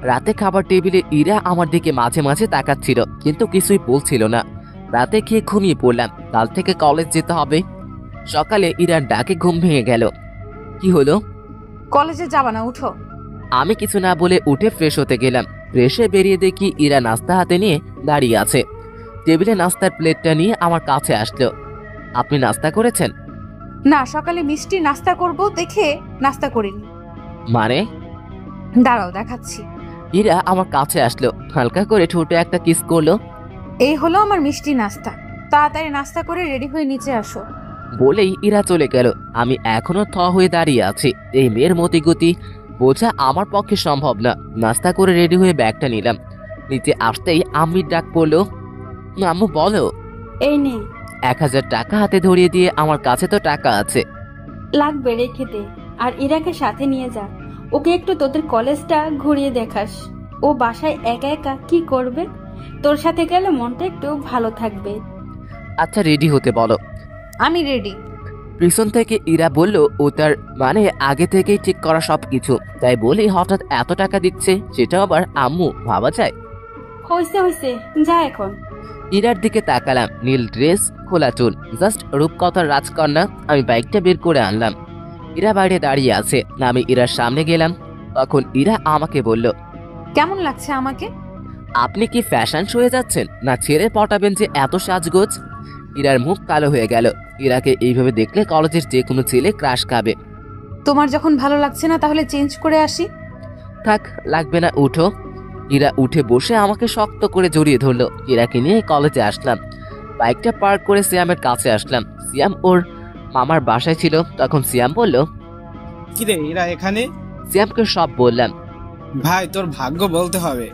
রাতে খাবার টেবিলে ইরা আমার দিকে মাঝে মাঝে তাকাচ্ছিল, কিন্তু কিছুই বলছিল না। রাতে খেয়ে ঘুমিয়ে পড়লাম। কাল থেকে কলেজ যেতে হবে। সকালে ইরার ডাকে ঘুম ভেঙে গেল। কি হলো? কলেজে যাবা না, উঠো। আমি কিছু না বলে উঠে ফ্রেশ হতে গেলাম। ফ্রেশে বেরিয়ে দেখি ইরা নাস্তা হাতে নিয়ে দাঁড়িয়ে আছে। টেবিলে নাস্তার প্লেটটা নিয়ে আমার কাছে আসলো। আপনি নাস্তা করেছেন? না, সকালে মিষ্টি নাস্তা করব দেখে নাস্তা করিনি। মানে? দাঁড়াও, দেখাচ্ছি। ইরা আমার কাছে আসলো, হালকা করে ঠোঁটে একটা কিস করলো। এই হলো আমার মিষ্টি নাস্তা। তাড়াতাড়ি নাস্তা করে রেডি হয়ে নিচে আসো। বলেই ইরা চলে গেল। আমি এখনো থ হয়ে দাঁড়িয়ে আছি। এই মেয়ের মতিগতি বোঝা আমার পক্ষে সম্ভব না। নাস্তা করে রেডি হয়ে ব্যাগটা নিলাম। নিচে আসতেই আম্মির ডাক পড়লো। আম্মু বলো। এই নে, 1000 টাকা হাতে ধরিয়ে দিয়ে আমার কাছে তো টাকা আছে। লাগবে রেখে দে। আর ইরাকে সাথে নিয়ে যা, ওকে একটু তোদের কলেজটা ঘুরিয়ে দেখাস। ও বাসায় একা একা কি করবে? তোর সাথে গেলে মনটা একটু ভালো থাকবে। আচ্ছা, রেডি হতে বলো। আমি রেডি। পিছন থেকে ইরা বলল ও তার মানে আগে থেকেই ঠিক করা সবকিছু, তাই বলি হঠাৎ এত টাকা দিচ্ছে, সেটা আবার আম্মু, ভাবা যায়? হইছে যা এখন। ইরার দিকে তাকালাম। নীল ড্রেস, খোলা চুল, জাস্ট রূপকথার রাজকন্যা। আমি বাইকটা বের করে আনলাম। ইরা বাইরে দাঁড়িয়ে আছে। আমি ইরার সামনে গেলাম। তখন ইরা আমাকে বলল, কেমন লাগছে আমাকে? আপনি কি ফ্যাশন শোয়ে যাচ্ছেন, না ছেড়ে পটাবেন যে এত সাজগোজ? ইরার মুখ কালো হয়ে গেল। ইরাকে এইভাবে দেখলে কলেজের যে কোনো ছেলে ক্রাশ খাবে। তোমার যখন ভালো লাগছে না তাহলে চেঞ্জ করে আসি। থাক, লাগবে না, উঠো। ইরা উঠে বসে আমাকে শক্ত করে জড়িয়ে ধরলো। ইরাকে নিয়ে কলেজে আসলাম। বাইকটা পার্ক করে সিয়ামের কাছে আসলাম। সিয়াম ওর মামার বাসায় ছিল। তখন সিয়াম বলল, কিরে এরা এখানে? সিয়ামকে সব বললাম। ভাই তোর ভাগ্য বলতে হবে।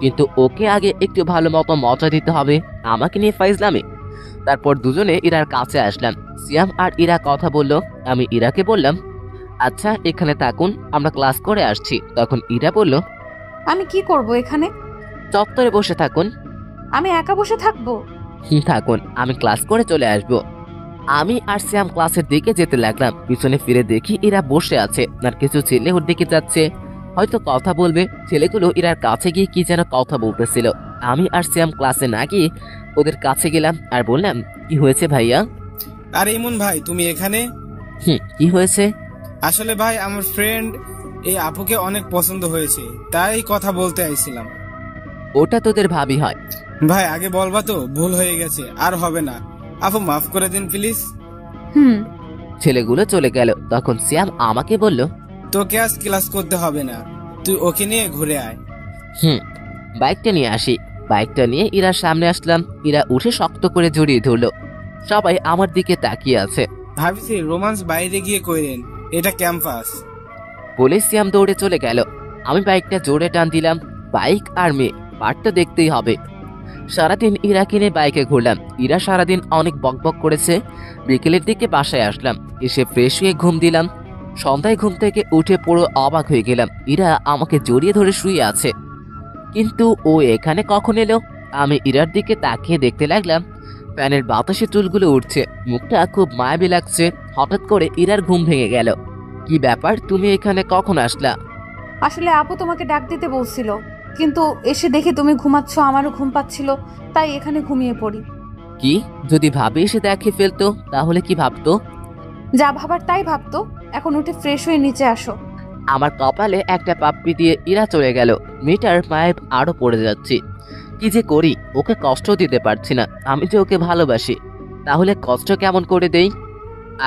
কিন্তু ওকে আগে একটু ভালো মতো মজা দিতে হবে, আমাকে নিয়ে ফাইজলামি। তারপর দুজনে ইরার কাছে আসলাম। সিয়াম আর ইরা কথা বলল। আমি ইরাকে বললাম, আচ্ছা এখানে থাকুন, আমরা ক্লাস করে আসছি। তখন ইরা বলল, আমি কি করব এখানে? চত্বরে বসে থাকুন। আমি একা বসে থাকবো? থাকুন, আমি ক্লাস করে চলে আসব। আমি আর সিয়াম ক্লাসের দিকে যেতে লাগলাম। পিছনে ফিরে দেখি ইরা বসে আছে, আর কিছু ছেলে ওর দিকে যাচ্ছে, হয়তো কথা বলবে। ছেলেগুলো ইরার কাছে গিয়ে কি যেন কথা বলতেছিল। আমি আর সিয়াম ক্লাসে না গিয়ে ওদের কাছে গেলাম আর বললাম, কি হয়েছে ভাইয়া? আর ইমন ভাই তুমি এখানে? কি হয়েছে? আসলে ভাই আমার ফ্রেন্ড এই আপুকে অনেক পছন্দ হয়েছে, তাই কথা বলতে আইছিলাম। ওটা তোদের ভাবি হয়। ভাই আগে বলবা তো, ভুল হয়ে গেছে, আর হবে না। আপু মাফ করে দিন প্লিজ। ছেলেগুলো চলে গেল। তখন সিয়াম আমাকে বলল, তোকে আজ ক্লাস করতে হবে না, তুই ওকে নিয়ে ঘুরে আয়। বাইকটা নিয়ে আসি। বাইকটা নিয়ে ইরার সামনে আসলাম। ইরা উঠে শক্ত করে জড়িয়ে ধরলো। সবাই আমার দিকে তাকিয়ে আছে। ভাবছি রোমান্স বাইরে গিয়ে কইরেন, এটা ক্যাম্পাস। বলে সিয়াম দৌড়ে চলে গেল। আমি বাইকটা জোরে টান দিলাম। বাইক আর মেয়ে, পার্টটা দেখতেই হবে। সারাদিন ইরাকে নিয়ে বাইকে ঘুরলাম। ইরা সারাদিন অনেক বকবক করেছে। বিকেলের দিকে বাসায় আসলাম। এসে ফ্রেশ হয়ে ঘুম দিলাম। সন্ধ্যায় ঘুম থেকে উঠে পুরো অবাক হয়ে গেলাম। ইরা আমাকে জড়িয়ে ধরে শুয়ে আছে, কিন্তু ও এখানে কখন এলো? আমি ইরার দিকে তাকিয়ে দেখতে লাগলাম। ফ্যানের বাতাসে চুলগুলো উঠছে, মুখটা খুব মায়াবী লাগছে। হঠাৎ করে ইরার ঘুম ভেঙে গেল। কি ব্যাপার, তুমি এখানে কখন আসলা? আসলে আপু তোমাকে ডাক দিতে বলছিল, কিন্তু এসে দেখে তুমি ঘুমাচ্ছ, আমারও ঘুম পাচ্ছিল, তাই এখানে ঘুমিয়ে পড়ি। কি, যদি ভাবি এসে দেখে ফেলতো তাহলে কি ভাবতো? যা ভাবার তাই ভাবতো। এখন উঠে ফ্রেশ হয়ে নিচে আসো। আমার কপালে একটা পাপ্পি দিয়ে ইরা চলে গেল। মেয়েটার মায়ের আরো পড়ে যাচ্ছি। কি যে করি, ওকে কষ্ট দিতে পারছি না। আমি যে ওকে ভালোবাসি, তাহলে কষ্ট কেমন করে দেই?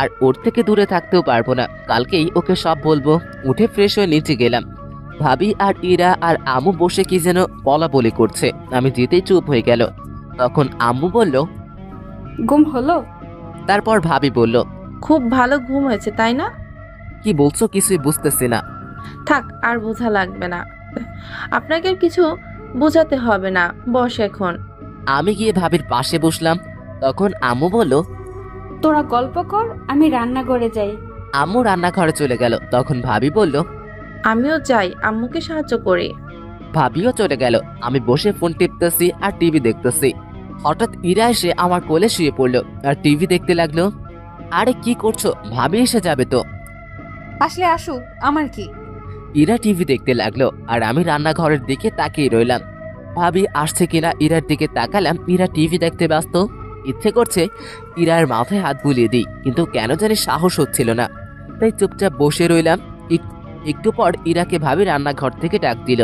আর ওর থেকে দূরে থাকতেও পারবো না। কালকেই ওকে সব বলবো। উঠে ফ্রেশ হয়ে নিচে গেলাম। ভাবি আর ইরা আর আম্মু বসে কি যেন বলা বলি করছে। আমি যেতেই চুপ হয়ে গেল। তখন আম্মু বলল, ঘুম হলো? তারপর ভাবি বলল, খুব ভালো ঘুম হয়েছে তাই না? কি বলছো কিছুই বুঝতেছি না। থাক, আর বোঝা লাগবে না। আপনাকে আর কিছু বোঝাতে হবে না, বস এখন। আমি গিয়ে ভাবির পাশে বসলাম। তখন আম্মু বলল, তোরা গল্প কর, আমি রান্নাঘরে যাই। আম্মু রান্নাঘরে চলে গেল। তখন ভাবি বলল, আমিও যাই আম্মুকে সাহায্য করে। ভাবিও চলে গেল। আমি বসে ফোন টিপতেছি আর টিভি দেখতেছি। হঠাৎ ইরা এসে আমার কোলে শুয়ে পড়লো আর টিভি দেখতে লাগলো। আরে কি করছো? ভাবি এসে যাবে তো। আসলে আসুক, আমার কি। ইরা টিভি দেখতে লাগলো আর আমি রান্নাঘরের দিকে তাকিয়ে রইলাম। ভাবি আসছে কিনা ইরার দিকে তাকালাম। ইরা টিভি দেখতে ব্যস্ত। ইচ্ছে করছে ইরার মাথায় হাত বুলিয়ে দিই, কিন্তু কেন জানি সাহস হচ্ছিল না। তাই চুপচাপ বসে রইলাম। একটু পর ইরাকে ভাবি রান্নাঘর থেকে ডাক দিল।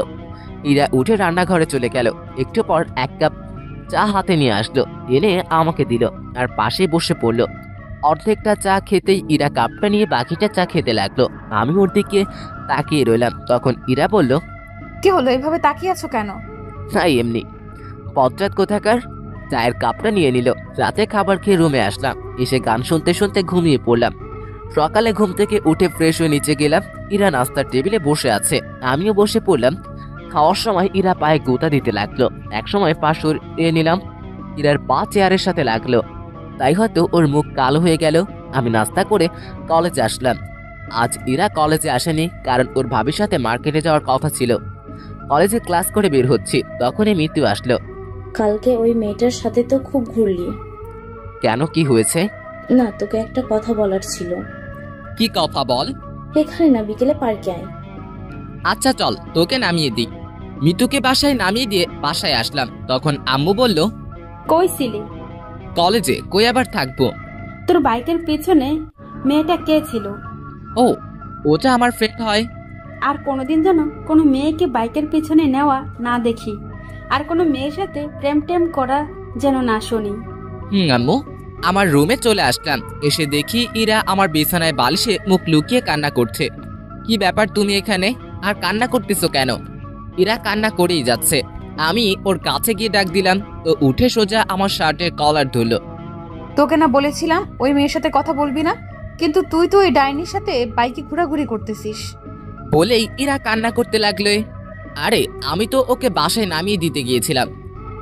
ইরা উঠে রান্নাঘরে চলে গেল। একটু পর এক কাপ চা হাতে নিয়ে আসলো, এনে আমাকে দিল আর পাশে বসে পড়লো। অর্ধেকটা চা খেতেই ইরা কাপটা নিয়ে বাকিটা চা খেতে লাগলো। আমি ওর দিকে তাকিয়ে রইলাম। তখন ইরা বলল, কি হলো, এভাবে তাকিয়ে আছো কেন? না এমনি। পদ্রাত কোথাকার চায়ের কাপটা নিয়ে নিল। রাতে খাবার খেয়ে রুমে আসলাম। এসে গান শুনতে শুনতে ঘুমিয়ে পড়লাম। সকালে ঘুম থেকে উঠে ফ্রেশ হয়ে নিচে গেলাম। ইরা নাস্তার টেবিলে বসে আছে, আমিও বসে পড়লাম। খাওয়ার সময় ইরা পায়ে গোতা দিতে লাগলো। একসময় পা সরিয়ে নিলাম। ইরার পা চেয়ারের সাথে লাগলো, তাই হয়তো ওর মুখ কালো হয়ে গেল। আমি নাস্তা করে কলেজে আসলাম। আজ ইরা কলেজে আসেনি, কারণ ওর ভাবির সাথে মার্কেটে যাওয়ার কথা ছিল। কলেজে ক্লাস করে বের হচ্ছি, তখনই মৃত্যু আসলো। কালকে ওই মেয়েটার সাথে তো খুব ঘুরলি। কেন, কি হয়েছে? না, তোকে একটা কথা বলার ছিল। কি কথা বল। এখানে না, বিকেলে পার্কে আয়। আচ্ছা চল, তোকে নামিয়ে দিই। মিতুকে বাসায় নামিয়ে দিয়ে বাসায় আসলাম। তখন আম্মু বলল, কই ছিলি? কলেজে। কই আবার থাকবো? তোর বাইকের পেছনে মেয়েটা কে ছিল? ও, ওটা আমার ফ্রেন্ড হয়। আর কোনোদিন যেন কোনো মেয়েকে বাইকের পেছনে নেওয়া না দেখি, আর কোনো মেয়ের সাথে প্রেম টেম করা যেন না শুনি। আম্মু, আমার রুমে চলে আসলাম। এসে দেখি ইরা আমার বিছানায় বালিশে মুখ লুকিয়ে কান্না করছে। কি ব্যাপার, তুমি এখানে আর কান্না করতেছো কেন? ইরা কান্না করেই যাচ্ছে। আমি ওর কাছে গিয়ে ডাক দিলাম, তো উঠে সোজা আমার শার্টের কলার ধরলো। তোকে না বলেছিলাম ওই মেয়ের সাথে কথা বলবি না, কিন্তু তুই তো ওই ডাইনির সাথে বাইকে ঘোরাঘুরি করতেছিস। বলেই ইরা কান্না করতে লাগলো। আরে আমি তো ওকে বাসায় নামিয়ে দিতে গিয়েছিলাম।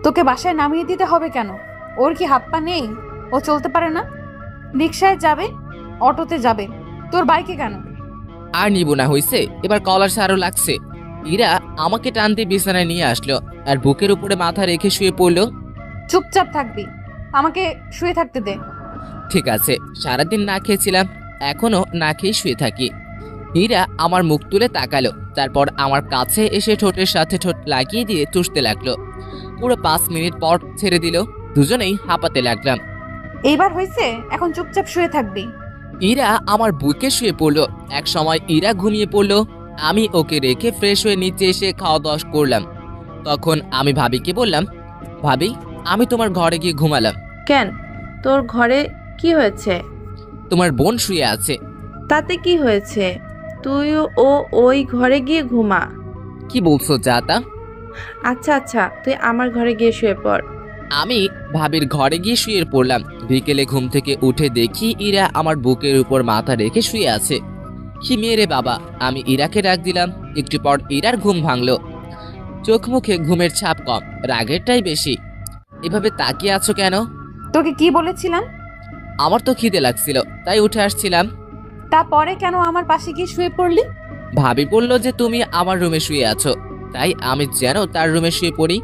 তোকে বাসায় নামিয়ে দিতে হবে কেন? ওর কি হাত পা নেই? ও চলতে পারে না? রিক্সায় যাবে, অটোতে যাবে, তোর বাইকে কেন? আর নিব না, হইছে এবার কলার সারও লাগছে। ইরা আমাকে টান দিয়ে বিছানায় নিয়ে আসলো আর বুকের উপরে মাথা রেখে শুয়ে পড়লো। চুপচাপ থাকবি, আমাকে শুয়ে থাকতে দে। ঠিক আছে, সারাদিন না খেয়েছিলাম, এখনো না খেয়ে শুয়ে থাকি। ইরা আমার মুখ তুলে তাকালো, তারপর আমার কাছে এসে ঠোঁটের সাথে ঠোঁট লাগিয়ে দিয়ে চুষতে লাগলো। পুরো 5 মিনিট পর ছেড়ে দিল। দুজনেই হাঁপাতে লাগলাম। এইবার হয়েছে, এখন চুপচাপ শুয়ে থাকবি। ইরা আমার বুকে শুয়ে পড়লো। এক সময় ইরা ঘুমিয়ে পড়লো। আমি ওকে রেখে ফ্রেশ হয়ে নিচে এসে খাওয়া দাওয়া করলাম। তখন আমি ভাবিকে বললাম, ভাবি আমি তোমার ঘরে গিয়ে ঘুমালাম। কেন, তোর ঘরে কি হয়েছে? তোমার বোন শুয়ে আছে। তাতে কি হয়েছে? তুই ও ওই ঘরে গিয়ে ঘুমা। কি বলছো জাতা? আচ্ছা আচ্ছা, তুই আমার ঘরে গিয়ে শুয়ে পড়। আমি ভাবির ঘরে গিয়ে শুয়ে পড়লাম। বিকেলে ঘুম থেকে উঠে দেখি ইরা আমার বুকের উপর মাথা রেখে শুয়ে আছে। কি মেয়ে রে বাবা! আমি ইরাকে ডাক দিলাম। একটু পর ইরার ঘুম ভাঙলো। চোখ মুখে ঘুমের ছাপ কম, রাগেরটাই বেশি। এভাবে তাকিয়ে আছো কেন? তোকে কি বলেছিলাম? আমার তো খিদে লাগছিল, তাই উঠে আসছিলাম। তারপরে কেন আমার পাশে গিয়ে শুয়ে পড়লি? ভাবি বলল যে তুমি আমার রুমে শুয়ে আছো, তাই আমি যেন তার রুমে শুয়ে পড়ি।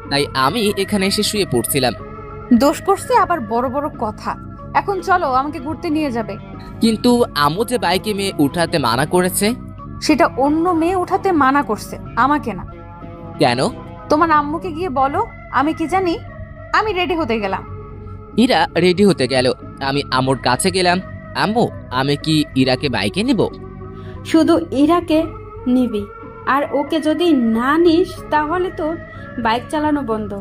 তাই আমি এখানে এসে শুয়ে পড়ছিলাম। দোষ করছে আবার বড় বড় কথা। এখন চলো, আমাকে ঘুরতে নিয়ে যাবে। কিন্তু আম্মু যে বাইকে মেয়ে উঠাতে মানা করেছে। সেটা অন্য মেয়ে উঠাতে মানা করছে, আমাকে না। কেন? তোমার আম্মুকে গিয়ে বলো। আমি কি জানি? আমি রেডি হতে গেলাম। ইরা রেডি হতে গেল। আমি আম্মুর কাছে গেলাম। আম্মু, আমি কি ইরাকে বাইকে নিব? শুধু ইরাকে নিবি, আর ওকে যদি না নিস তাহলে তো বাইক চালানো বন্ধ।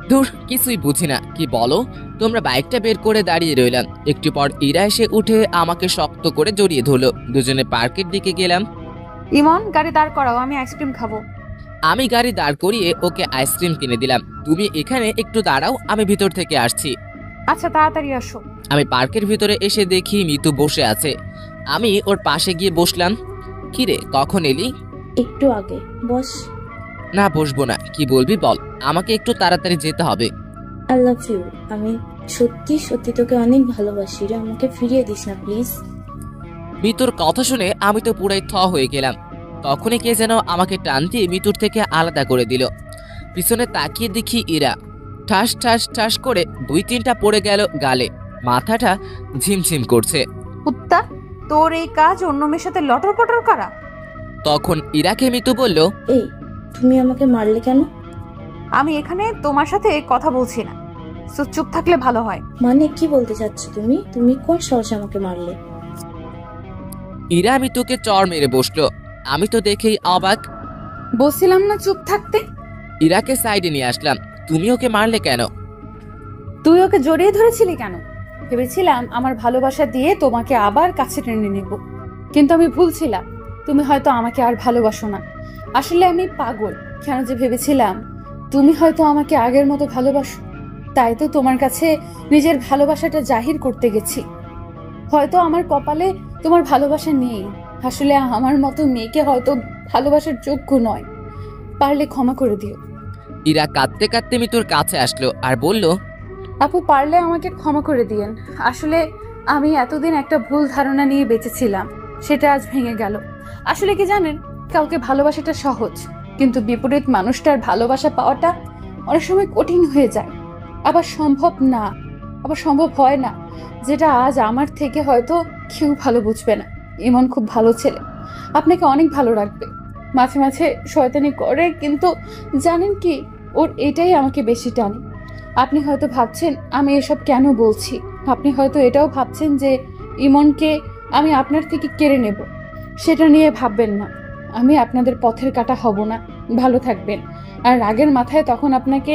দূর, কিছুই বুঝি না। কি বলো? তোমরা বাইকটা বের করে দাঁড়িয়ে রইলাম। একটু পর ইরা এসে উঠে আমাকে শক্ত করে জড়িয়ে ধরলো। দুজনে পার্কের দিকে গেলাম। ইমন, গাড়ি দাঁড় করাও, আমি আইসক্রিম খাবো। আমি গাড়ি দাঁড় করিয়ে ওকে আইসক্রিম কিনে দিলাম। তুমি এখানে একটু দাঁড়াও, আমি ভিতর থেকে আসছি। আচ্ছা, তাড়াতাড়ি আসো। আমি পার্কের ভিতরে এসে দেখি মিতু বসে আছে। আমি ওর পাশে গিয়ে বসলাম। কিরে, কখন এলি? একটু আগে, বস। না বসবো না, কি বলবি বল, আমাকে একটু তাড়াতাড়ি যেতে হবে। I love you. আমি সত্যি সত্যি তোকে অনেক ভালোবাসি রে, আমাকে ফিরিয়ে দিস না প্লিজ। মিতুর কথা শুনে আমি তো পুরাই থ হয়ে গেলাম। তখনই কে যেন আমাকে টান দিয়ে মিতুর থেকে আলাদা করে দিল। পিছনে তাকিয়ে দেখি ইরা ঠাস ঠাস ঠাস করে 2-3টা পড়ে গেল গালে, মাথাটা ঝিমঝিম করছে। কুত্তা, তোর এই কাজ অন্য মেয়ের সাথে লটর পটর করা। তখন ইরাকে মিতু বলল, এই তুমি আমাকে মারলে কেন? আমি এখানে তোমার সাথে কথা বলছি না, চুপ থাকলে ভালো হয়। মানে কি বলতে চাচ্ছ তুমি? তুমি কোন সাহসে আমাকে মারলে? ইরা মিতুকে চড় মেরে বসলো। আমি তো দেখেই অবাক। বলছিলাম না চুপ থাকতে। ইরাকে সাইডে নিয়ে আসলাম। তুমি ওকে মারলে কেন? তুই ওকে জড়িয়ে ধরেছিলি কেন? ভেবেছিলাম আমার ভালোবাসা দিয়ে তোমাকে আবার কাছে টেনে নেব, কিন্তু আমি ভুল ছিলাম। তুমি হয়তো আমাকে আর ভালোবাসো না। আসলে আমি পাগল। কেন যে ভেবেছিলাম তুমি হয়তো আমাকে আগের মতো ভালোবাসো, তাই তো তোমার কাছে নিজের ভালোবাসাটা জাহির করতে গেছি। হয়তো আমার কপালে তোমার ভালোবাসা নেই। আসলে আমার মতো মেয়েকে হয়তো ভালোবাসার যোগ্য নয়। পারলে ক্ষমা করে দিও। ইরা কাঁদতে কাঁদতে মিতুর কাছে আসলো আর বলল, আপু, পারলে আমাকে ক্ষমা করে দিয়েন। আসলে আমি এতদিন একটা ভুল ধারণা নিয়ে বেঁচেছিলাম, সেটা আজ ভেঙে গেল। আসলে কি জানেন, কাউকে ভালোবাসাটা সহজ, কিন্তু বিপরীত মানুষটার ভালোবাসা পাওয়াটা অনেক সময় কঠিন হয়ে যায়। আবার সম্ভব হয় না, যেটা আজ আমার থেকে হয়তো কেউ ভালো বুঝবে না। ইমন খুব ভালো ছেলে, আপনাকে অনেক ভালো রাখবে। মাঝে মাঝে শয়তানি করে, কিন্তু জানেন কি, ওর এটাই আমাকে বেশি টানে। আপনি হয়তো ভাবছেন আমি এসব কেন বলছি। আপনি হয়তো এটাও ভাবছেন যে ইমনকে আমি আপনার থেকে কেড়ে নেব। সেটা নিয়ে ভাববেন না। আমি আপনাদের পথের কাঁটা হব না। ভালো থাকবেন। আর রাগের মাথায় তখন আপনাকে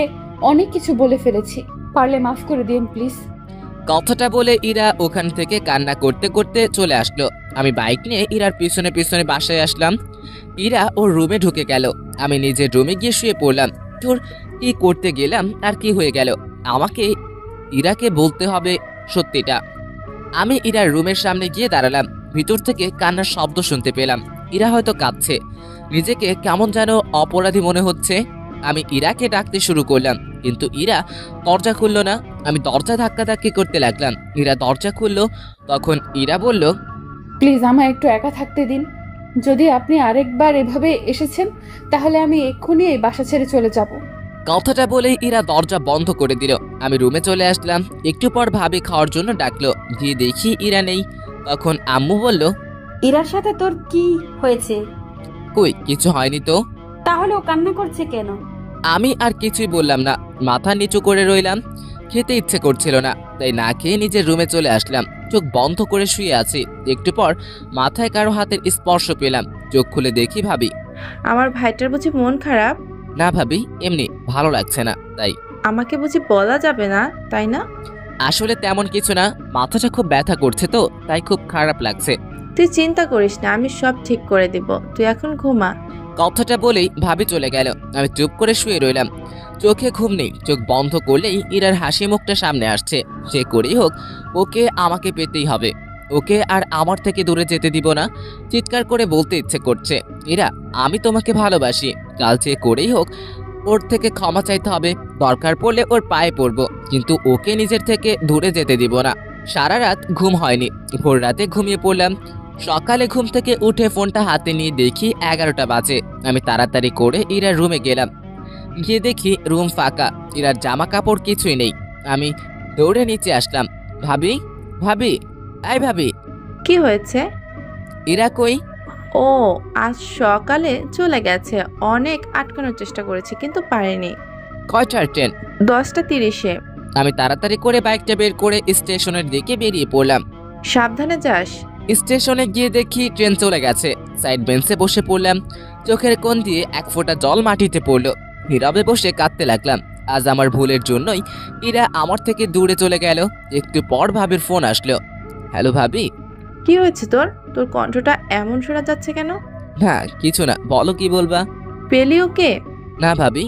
অনেক কিছু বলে ফেলেছি, পারলে মাফ করে দিন প্লিজ। কথাটা বলে ইরা ওখান থেকে কান্না করতে করতে চলে আসলো। আমি বাইক নিয়ে ইরার পিছনে পিছনে বাসায় আসলাম। ইরা ওর রুমে ঢুকে গেল। আমি নিজের রুমে গিয়ে শুয়ে পড়লাম। তোর কি করতে গেলাম আর কি হয়ে গেল, আমাকে ইরাকে বলতে হবে সত্যিটা। আমি ইরার রুমের সামনে গিয়ে দাঁড়ালাম। ভিতর থেকে কান্নার শব্দ শুনতে পেলাম। ইরা হয়তো কাঁদছে, নিজেকে কেমন যেন অপরাধী মনে হচ্ছে। আমি ইরাকে ডাকতে শুরু করলাম, কিন্তু ইরা দরজা খুললো না। আমি দরজা ধাক্কাধাক্কি করতে লাগলাম। ইরা দরজা খুললো। তখন ইরা বলল, প্লিজ আমায় একটু একা থাকতে দিন। যদি আপনি আরেকবার এভাবে এসেছেন, তাহলে আমি এক্ষুনি এই বাসা ছেড়ে চলে যাব। কথাটা বলেই ইরা দরজা বন্ধ করে দিল। আমি রুমে চলে আসলাম। একটু পর ভাবি খাওয়ার জন্য ডাকলো। গিয়ে দেখি ইরা নেই। তখন আম্মু বলল, ইরার সাথে তোর কি হয়েছে? কই কিছু হয়নি তো। তাহলে ও কান্না করছে কেন? আমি আর কিছুই বললাম না, মাথা নিচু করে রইলাম। খেতে ইচ্ছে করছিল না, তাই না খেয়ে নিজের রুমে চলে আসলাম। চোখ বন্ধ করে শুয়ে আছি। একটু পর মাথায় কারো হাতের স্পর্শ পেলাম। চোখ খুলে দেখি ভাবি। আমার ভাইটার বুঝি মন খারাপ? না ভাবি, এমনি ভালো লাগছে না তাই। আমাকে বুঝি বলা যাবে না, তাই না? আসলে তেমন কিছু না, মাথাটা খুব ব্যথা করছে তো তাই খুব খারাপ লাগছে। তুই চিন্তা করিস না, আমি সব ঠিক করে দিব। তুই এখন ঘুমা। কথাটা বলেই ভাবি চলে গেল। আমি চুপ করে শুয়ে রইলাম। চোখে ঘুম নেই। চোখ বন্ধ করলেই ইরার হাসি মুখটা সামনে আসছে। যে করেই হোক ওকে আমাকে পেতেই হবে। ওকে আর আমার থেকে দূরে যেতে দিব না। চিৎকার করে বলতে ইচ্ছে করছে, ইরা আমি তোমাকে ভালোবাসি। কাল যে করেই হোক ওর থেকে ক্ষমা চাইতে হবে। দরকার পড়লে ওর পায়ে পড়বো, কিন্তু ওকে নিজের থেকে দূরে যেতে দিব না। সারা রাত ঘুম হয়নি। ভোর রাতে ঘুমিয়ে পড়লাম। সকালে ঘুম থেকে উঠে ফোনটা হাতে নিয়ে দেখি 11টা বাজে। আমি তাড়াতাড়ি করে ইরার রুমে গেলাম। গিয়ে দেখি রুম ফাঁকা। ইরার জামা কাপড় কিছুই নেই। আমি দৌড়ে নিচে আসলাম। ভাবি, ভাবি, এই ভাবি। কি হয়েছে? ইরা কই? ও আজ সকালে চলে গেছে। অনেক আটকানোর চেষ্টা করেছি কিন্তু পারিনি। কয়টার ট্রেন? 10:30-এ। আমি তাড়াতাড়ি করে বাইকটা বের করে স্টেশনের দিকে বেরিয়ে পড়লাম। সাবধানে যাস। স্টেশনে গিয়ে দেখি ট্রেন চলে গেছে। সাইড বেঞ্চে বসে পড়লাম। চোখের কোণ দিয়ে এক ফোঁটা জল মাটিতে পড়লো। নীরবে বসে কাঁদতে লাগলাম। আজ আমার ভুলের জন্যই ইরা আমার থেকে দূরে চলে গেল। একটু পর ভাবির ফোন আসলো। হ্যালো ভাবি। কি হয়েছে তোর? তোর কণ্ঠটা এমন শোনা যাচ্ছে কেন? না কিছু না, বলো কি বলবা। পেলি ওকে? না ভাবি।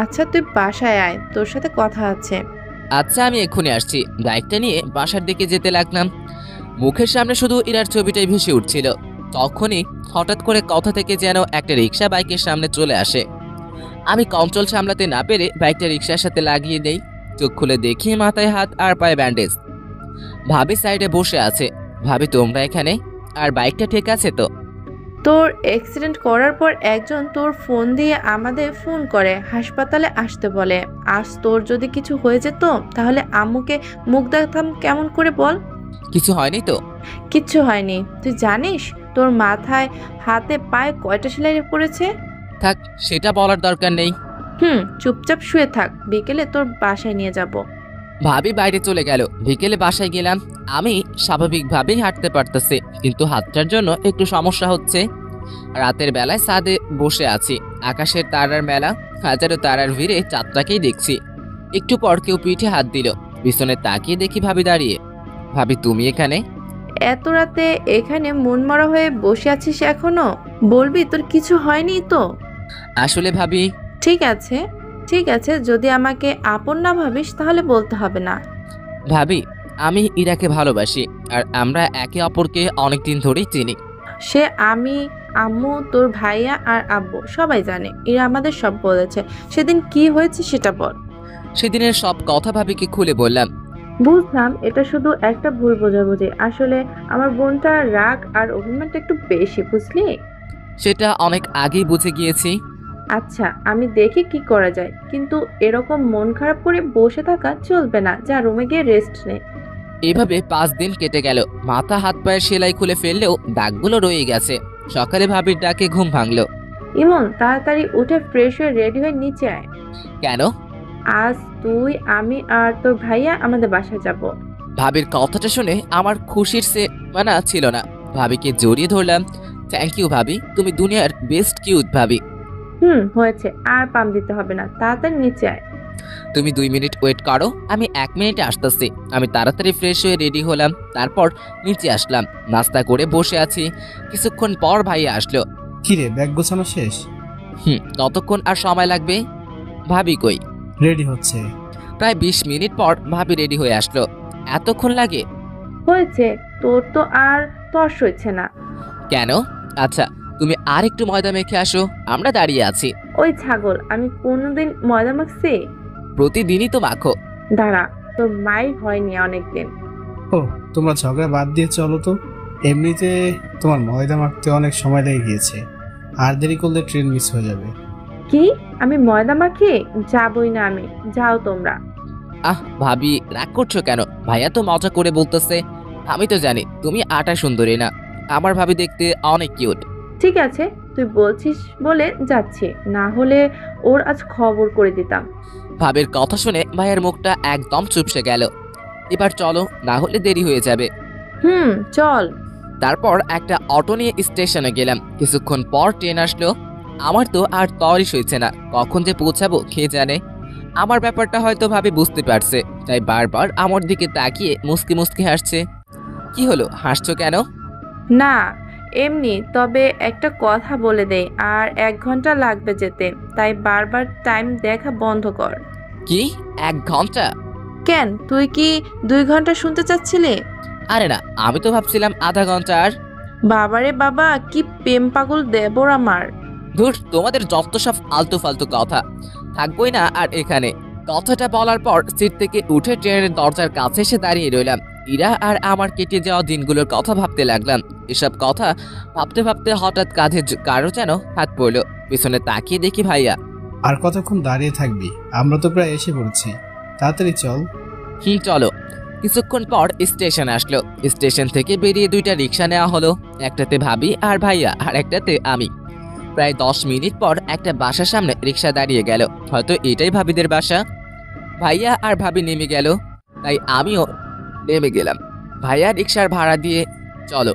আচ্ছা তুই বাসায় আয়, তোর সাথে কথা আছে। আচ্ছা আমি এক্ষুনি আসছি। বাইকটা নিয়ে বাসার দিকে যেতে লাগলাম। মুখের সামনে শুধু ইরার ছবিটাই ভেসে উঠছিল। তখনই হঠাৎ করে কথা থেকে যেন একটা রিক্সা বাইকের সামনে চলে আসে। আমি কন্ট্রোল সামলাতে না পেরে বাইকটা রিক্সার সাথে লাগিয়ে দেই। চোখ খুলে দেখি মাথায় হাত আর পায়ে ব্যান্ডেজ। ভাবি সাইডে বসে আছে। ভাবি তোমরা এখানে? আর বাইকটা ঠিক আছে তো? তোর অ্যাক্সিডেন্ট করার পর একজন তোর ফোন দিয়ে আমাদের ফোন করে হাসপাতালে আসতে বলে। আজ তোর যদি কিছু হয়ে যেত তাহলে আম্মুকে মুখ দেখাতাম কেমন করে বল? কিছু হয়নি তো? কিচ্ছু হয়নি। তুই জানিস তোর মাথায় হাতে পায়ে কয়টা সেলাই পড়েছে? থাক, সেটা বলার দরকার নেই। চুপচাপ শুয়ে থাক, বিকেলে তোর বাসায় নিয়ে যাব। ভাবি বাইরে চলে গেল। বিকেলে বাসায় গেলাম। আমি স্বাভাবিকভাবেই হাঁটতে পারতেছি, কিন্তু হাতটার জন্য একটু সমস্যা হচ্ছে। রাতের বেলায় ছাদে বসে আছি। আকাশের তারার মেলা, হাজারো তারার ভিড়ে চাঁদটাকেই দেখছি। একটু পর কেউ পিঠে হাত দিল। পিছনে তাকিয়ে দেখি ভাবি দাঁড়িয়ে। ভাবি তুমি এখানে? এত রাতে এখানে মনমরা হয়ে বসে আছিস এখনো? বলবি তোর কিছু হয়নি তো? আসলে ভাবি। ঠিক আছে, যদি আমাকে আপন না ভাবিস তাহলে বলতে হবে না। ভাবি, আমি ইরাকে ভালোবাসি, আর আমরা একে অপরকে অনেকদিন ধরেই চিনি। সে আমি, আম্মু, তোর ভাইয়া আর আব্বু সবাই জানে। এরা আমাদের সব বলেছে। সেদিন কি হয়েছে সেটা বল। সেদিনের সব কথা ভাবিকে খুলে বললাম। বুঝলাম এটা শুধু একটা ভুল বোঝাবুঝি। আসলে আমার বোনটা রাগ আর অভিমানটা একটু বেশি, বুঝলি? সেটা অনেক আগেই বুঝে গিয়েছি। আচ্ছা, আমি দেখি কি করা যায়, কিন্তু এরকম মন খারাপ করে বসে থাকা চলবে না। যা রুমে গিয়ে রেস্ট নে। এভাবে 5 দিন কেটে গেল। মাথা হাত পায়ের সেলাই খুলে ফেললেও দাগগুলো রয়ে গেছে। সকালে ভাবির ডাকে ঘুম ভাঙলো। ইমন, তাড়াতাড়ি উঠে ফ্রেশ হয়ে রেডি হয়ে নিচে আয়। কেন? আজ তুই, আমি আর তোর ভাইয়া আমাদের বাসায় যাব। ভাবির কথাটা শুনে আমার খুশির সে মানা ছিল না। ভাবিকে জড়িয়ে ধরলাম। থ্যাংক ইউ ভাবি, তুমি দুনিয়ার বেস্ট কিউট ভাবি। হয়েছে, আর পাম দিতে হবে না। তাড়াতাড়ি নিচে আয়। তুমি 2 মিনিট ওয়েট করো, আমি 1 মিনিটে আসতেছি। আমি তাড়াতাড়ি ফ্রেশ হয়ে রেডি হলাম। তারপর নিচে আসলাম। নাস্তা করে বসে আছি। কিছুক্ষণ পর ভাইয়া আসলো। কিরে, ব্যাগ গোছানো শেষ? ততক্ষণ আর সময় লাগবে? ভাবি কই? রেডি হচ্ছে। প্রায় 20 মিনিট পর ভাবি রেডি হয়ে আসলো। এতক্ষণ লাগে? হয়েছে, তোর তো আর তর্স হচ্ছে না। কেন? আচ্ছা, তুমি আর একটু ময়দা মেখে আসো, আমরা দাঁড়িয়ে আছি। ওই ছাগল, আমি কোনোদিন ময়দা মাখছি? প্রতিদিনই তো মাখো। দাঁড়া, তোর মাই হয়নি অনেকদিন। ও, তোমরা ঝগড়া বাদ দিয়ে চলো তো। এমনিতে তোমার ময়দা মাখতে অনেক সময় লেগে গিয়েছে, আর দেরি করলে ট্রেন মিস হয়ে যাবে। কি? আমি ময়দা মাখি? যাবই না আমি। যাও তোমরা। ভাবি রাগ করছো কেন? ভাইয়া তো মজা করে বলতেছে। আমি তো জানি তুমি আটা সুন্দরী না। আমার ভাবি দেখতে অনেক কিউট। ঠিক আছে, তুই বলছিস বলে যাচ্ছি, না হলে ওর আজ খবর করে দিতাম। ভাবির কথা শুনে ভাইয়ের মুখটা একদম চুপসে গেল। এবার চলো, না হলে দেরি হয়ে যাবে। চল। তারপর একটা অটো নিয়ে স্টেশনে গেলাম। কিছুক্ষণ পর ট্রেন আসলো। আমার তো আর তরই হয়েছে না, কখন যে পৌঁছাবো কে জানে। আমার ব্যাপারটা হয়তো ভাবি বুঝতে পারছে, তাই বারবার আমার দিকে তাকিয়ে মুস্কি মুস্কি হাসছে। কি হলো, হাসছো কেন? না, এমনি। তবে একটা কথা বলে দেই, আর 1 ঘন্টা লাগবে যেতে, তাই বারবার টাইম দেখা বন্ধ কর। কি 1 ঘন্টা? কেন, তুই কি 2 ঘন্টা শুনতে চাচ্ছিলি? আরে না, আমি তো ভাবছিলাম আধা ঘন্টা। আর বাবারে বাবা, কি প্রেম পাগল দেবর আমার। ধুর, তোমাদের যত সব আলতু ফালতু কথা। থাকবোই না আর এখানে। কথাটা বলার পর সিট থেকে উঠে ট্রেনের দরজার কাছে এসে দাঁড়িয়ে রইলাম। ইরা আর আমার কেটে যাওয়া দিনগুলোর কথা ভাবতে লাগলাম। এসব কথা ভাবতে ভাবতে হঠাৎ কাঁধে কারো যেন হাত পড়লো। পিছনে তাকিয়ে দেখি ভাইয়া। আর কতক্ষণ দাঁড়িয়ে থাকবি? আমরা তো প্রায় এসে পড়েছি, তাড়াতাড়ি চল। চলো। কিছুক্ষণ পর স্টেশন আসলো। স্টেশন থেকে বেরিয়ে 2টা রিক্সা নেওয়া হলো। একটাতে ভাবি আর ভাইয়া, আর একটাতে আমি। প্রায় 10 মিনিট পর একটা বাসার সামনে রিক্সা দাঁড়িয়ে গেল। হয়তো এটাই ভাবিদের বাসা। ভাইয়া আর ভাবি নেমে গেল, তাই আমিও নেমে গেলাম। ভাইয়া রিক্সার ভাড়া দিয়ে চলো।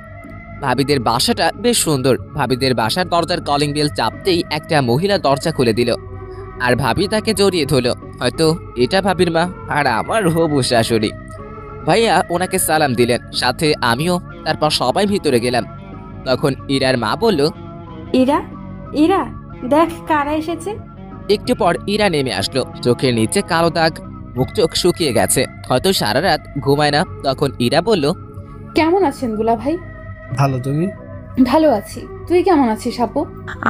ভাবিদের বাসাটা বেশ সুন্দর। ভাবিদের বাসার দরজার কলিং বেল চাপতেই একটা মহিলা দরজা খুলে দিল, আর ভাবি তাকে জড়িয়ে ধরল। হয়তো এটা ভাবির মা, আর আমার হবু শাশুড়ি। ভাইয়া ওনাকে সালাম দিলেন, সাথে আমিও। তারপর সবাই ভিতরে গেলাম। তখন ইরার মা বলল, ইরা, ইরা, দেখ কারা এসেছে। একটু পর ইরা নেমে আসলো। চোখের নিচে কালো দাগ, মুখ চোখ শুকিয়ে গেছে, হয়তো সারা রাত ঘুমায় না। তখন ইরা বলল, কেমন আছেন দুলা ভাই? ভালো, তুমি? ভালো আছি, তুই কেমন আছিস আপু?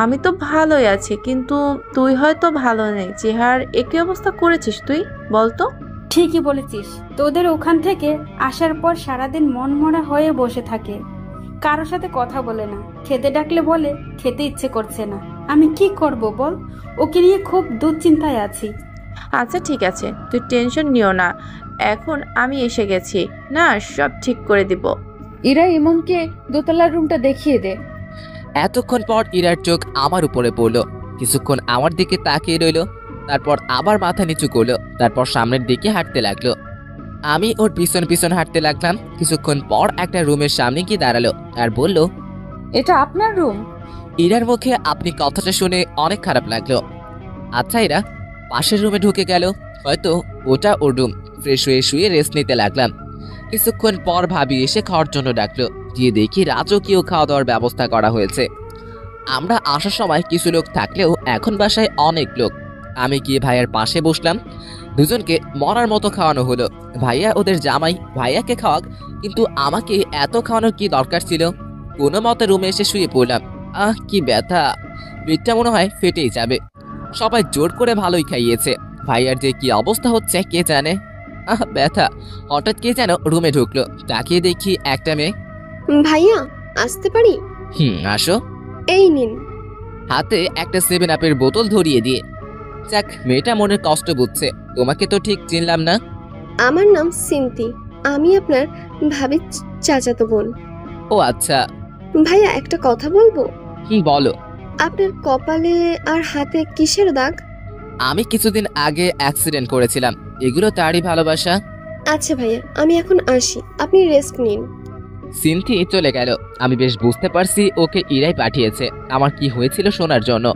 আমি তো ভালোই আছি, কিন্তু তুই হয়তো ভালো নেই। চেহার একই অবস্থা করেছিস তুই, বলতো? ঠিকই বলেছিস, তোদের ওখান থেকে আসার পর সারাদিন মনমরা হয়ে বসে থাকে, কারো সাথে কথা বলে না, খেতে ডাকলে বলে খেতে ইচ্ছে করছে না। আমি কি করব বল, ওকে নিয়ে খুব দুশ্চিন্তায় আছি। আচ্ছা ঠিক আছে, তুই টেনশন নিও না, এখন আমি এসে গেছি না, সব ঠিক করে দিব। ইরা ইমনকে দোতলার রুমটা দেখিয়ে দে। এতক্ষণ পর ইরার চোখ আমার উপরে পড়লো, কিছুক্ষণ আমার দিকে তাকিয়ে রইলো, তারপর আবার মাথা নিচু করলো, তারপর সামনের দিকে হাঁটতে লাগলো। আমি ওর পিছন পিছন হাঁটতে লাগলাম। কিছুক্ষণ পর একটা রুমের সামনে গিয়ে দাঁড়ালো আর বলল, এটা আপনার রুম? ইরার মুখে আপনি কথাটা শুনে অনেক খারাপ লাগলো। আচ্ছা ইরা পাশের রুমে ঢুকে গেল, হয়তো ওটা ওর রুম। ফ্রেশ হয়ে শুয়ে রেস্ট নিতে লাগলাম। কিছুক্ষণ পর ভাবি এসে খাওয়ার জন্য ডাকলো, গিয়ে দেখি রাজকীয় খাওয়া দাওয়ার ব্যবস্থা করা হয়েছে। আমরা আসার সময় কিছু লোক থাকলেও এখন বাসায় অনেক লোক। আমি গিয়ে ভাইয়ার পাশে বসলাম, দুজনকে মরার মতো খাওয়ানো হলো। ভাইয়া ওদের জামাই, ভাইয়াকে খাওয়াক, কিন্তু আমাকে এত খাওয়ানোর কি দরকার ছিল? কোনো মতে রুমে এসে শুয়ে পড়লাম। কি ব্যথা, পেটটা মনে হয় ফেটেই যাবে। সবাই জোর করে ভালোই খাইয়েছে, ভাইয়ার যে কি অবস্থা হচ্ছে কে জানে। ব্যথা। হঠাৎ কে যেন রুমে ঢুকলো, তাকিয়ে দেখি একটা মেয়ে। ভাইয়া, আসতে পারি? আসো। এই নিন। হাতে একটা 7 আপের বোতল ধরিয়ে দিয়ে। যাক, মেয়েটা মনের কষ্ট বুঝছে। তোমাকে তো ঠিক চিনলাম না। আমার নাম সিন্তি, আমি আপনার ভাবির চাচাতো বোন। ও আচ্ছা। ভাইয়া, একটা কথা বলবো? বলো। আপনার কপালে আর হাতে কিসের দাগ? আমি কিছুদিন আগে অ্যাক্সিডেন্ট করেছিলাম, এগুলো তারই ভালোবাসা। আচ্ছা ভাইয়া, আমি এখন আসি, আপনি রেস্ট নিন। সিনথি চলে গেল। আমি বেশ বুঝতে পারছি ওকে ইরাই পাঠিয়েছে আমার কি হয়েছিল শোনার জন্য।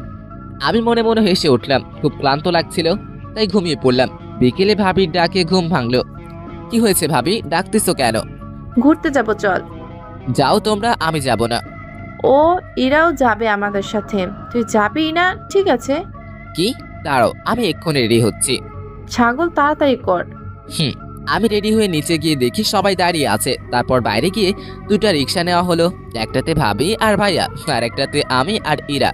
আমি মনে মনে হেসে উঠলাম, খুব ক্লান্ত লাগছিল, তাই ঘুমিয়ে পড়লাম। বিকেলে ভাবির ডাকে ঘুম ভাঙলো। কি হয়েছে ভাবি, ডাকতেছো কেন? ঘুরতে যাব, চল। যাও তোমরা, আমি যাব না। ও ইরাও যাবে আমাদের সাথে, তুই যাবি না? ঠিক আছে। কি? দাঁড়াও, আমি এক্ষুনি রেডি হচ্ছি। ছাগল, তাড়াতাড়ি কর। আমি রেডি হয়ে নিচে গিয়ে দেখি সবাই দাঁড়িয়ে আছে। তারপর বাইরে গিয়ে 2টা রিক্সা নেওয়া হলো, একটাতে ভাবি আর ভাইয়া, আর একটাতে আমি আর ইরা।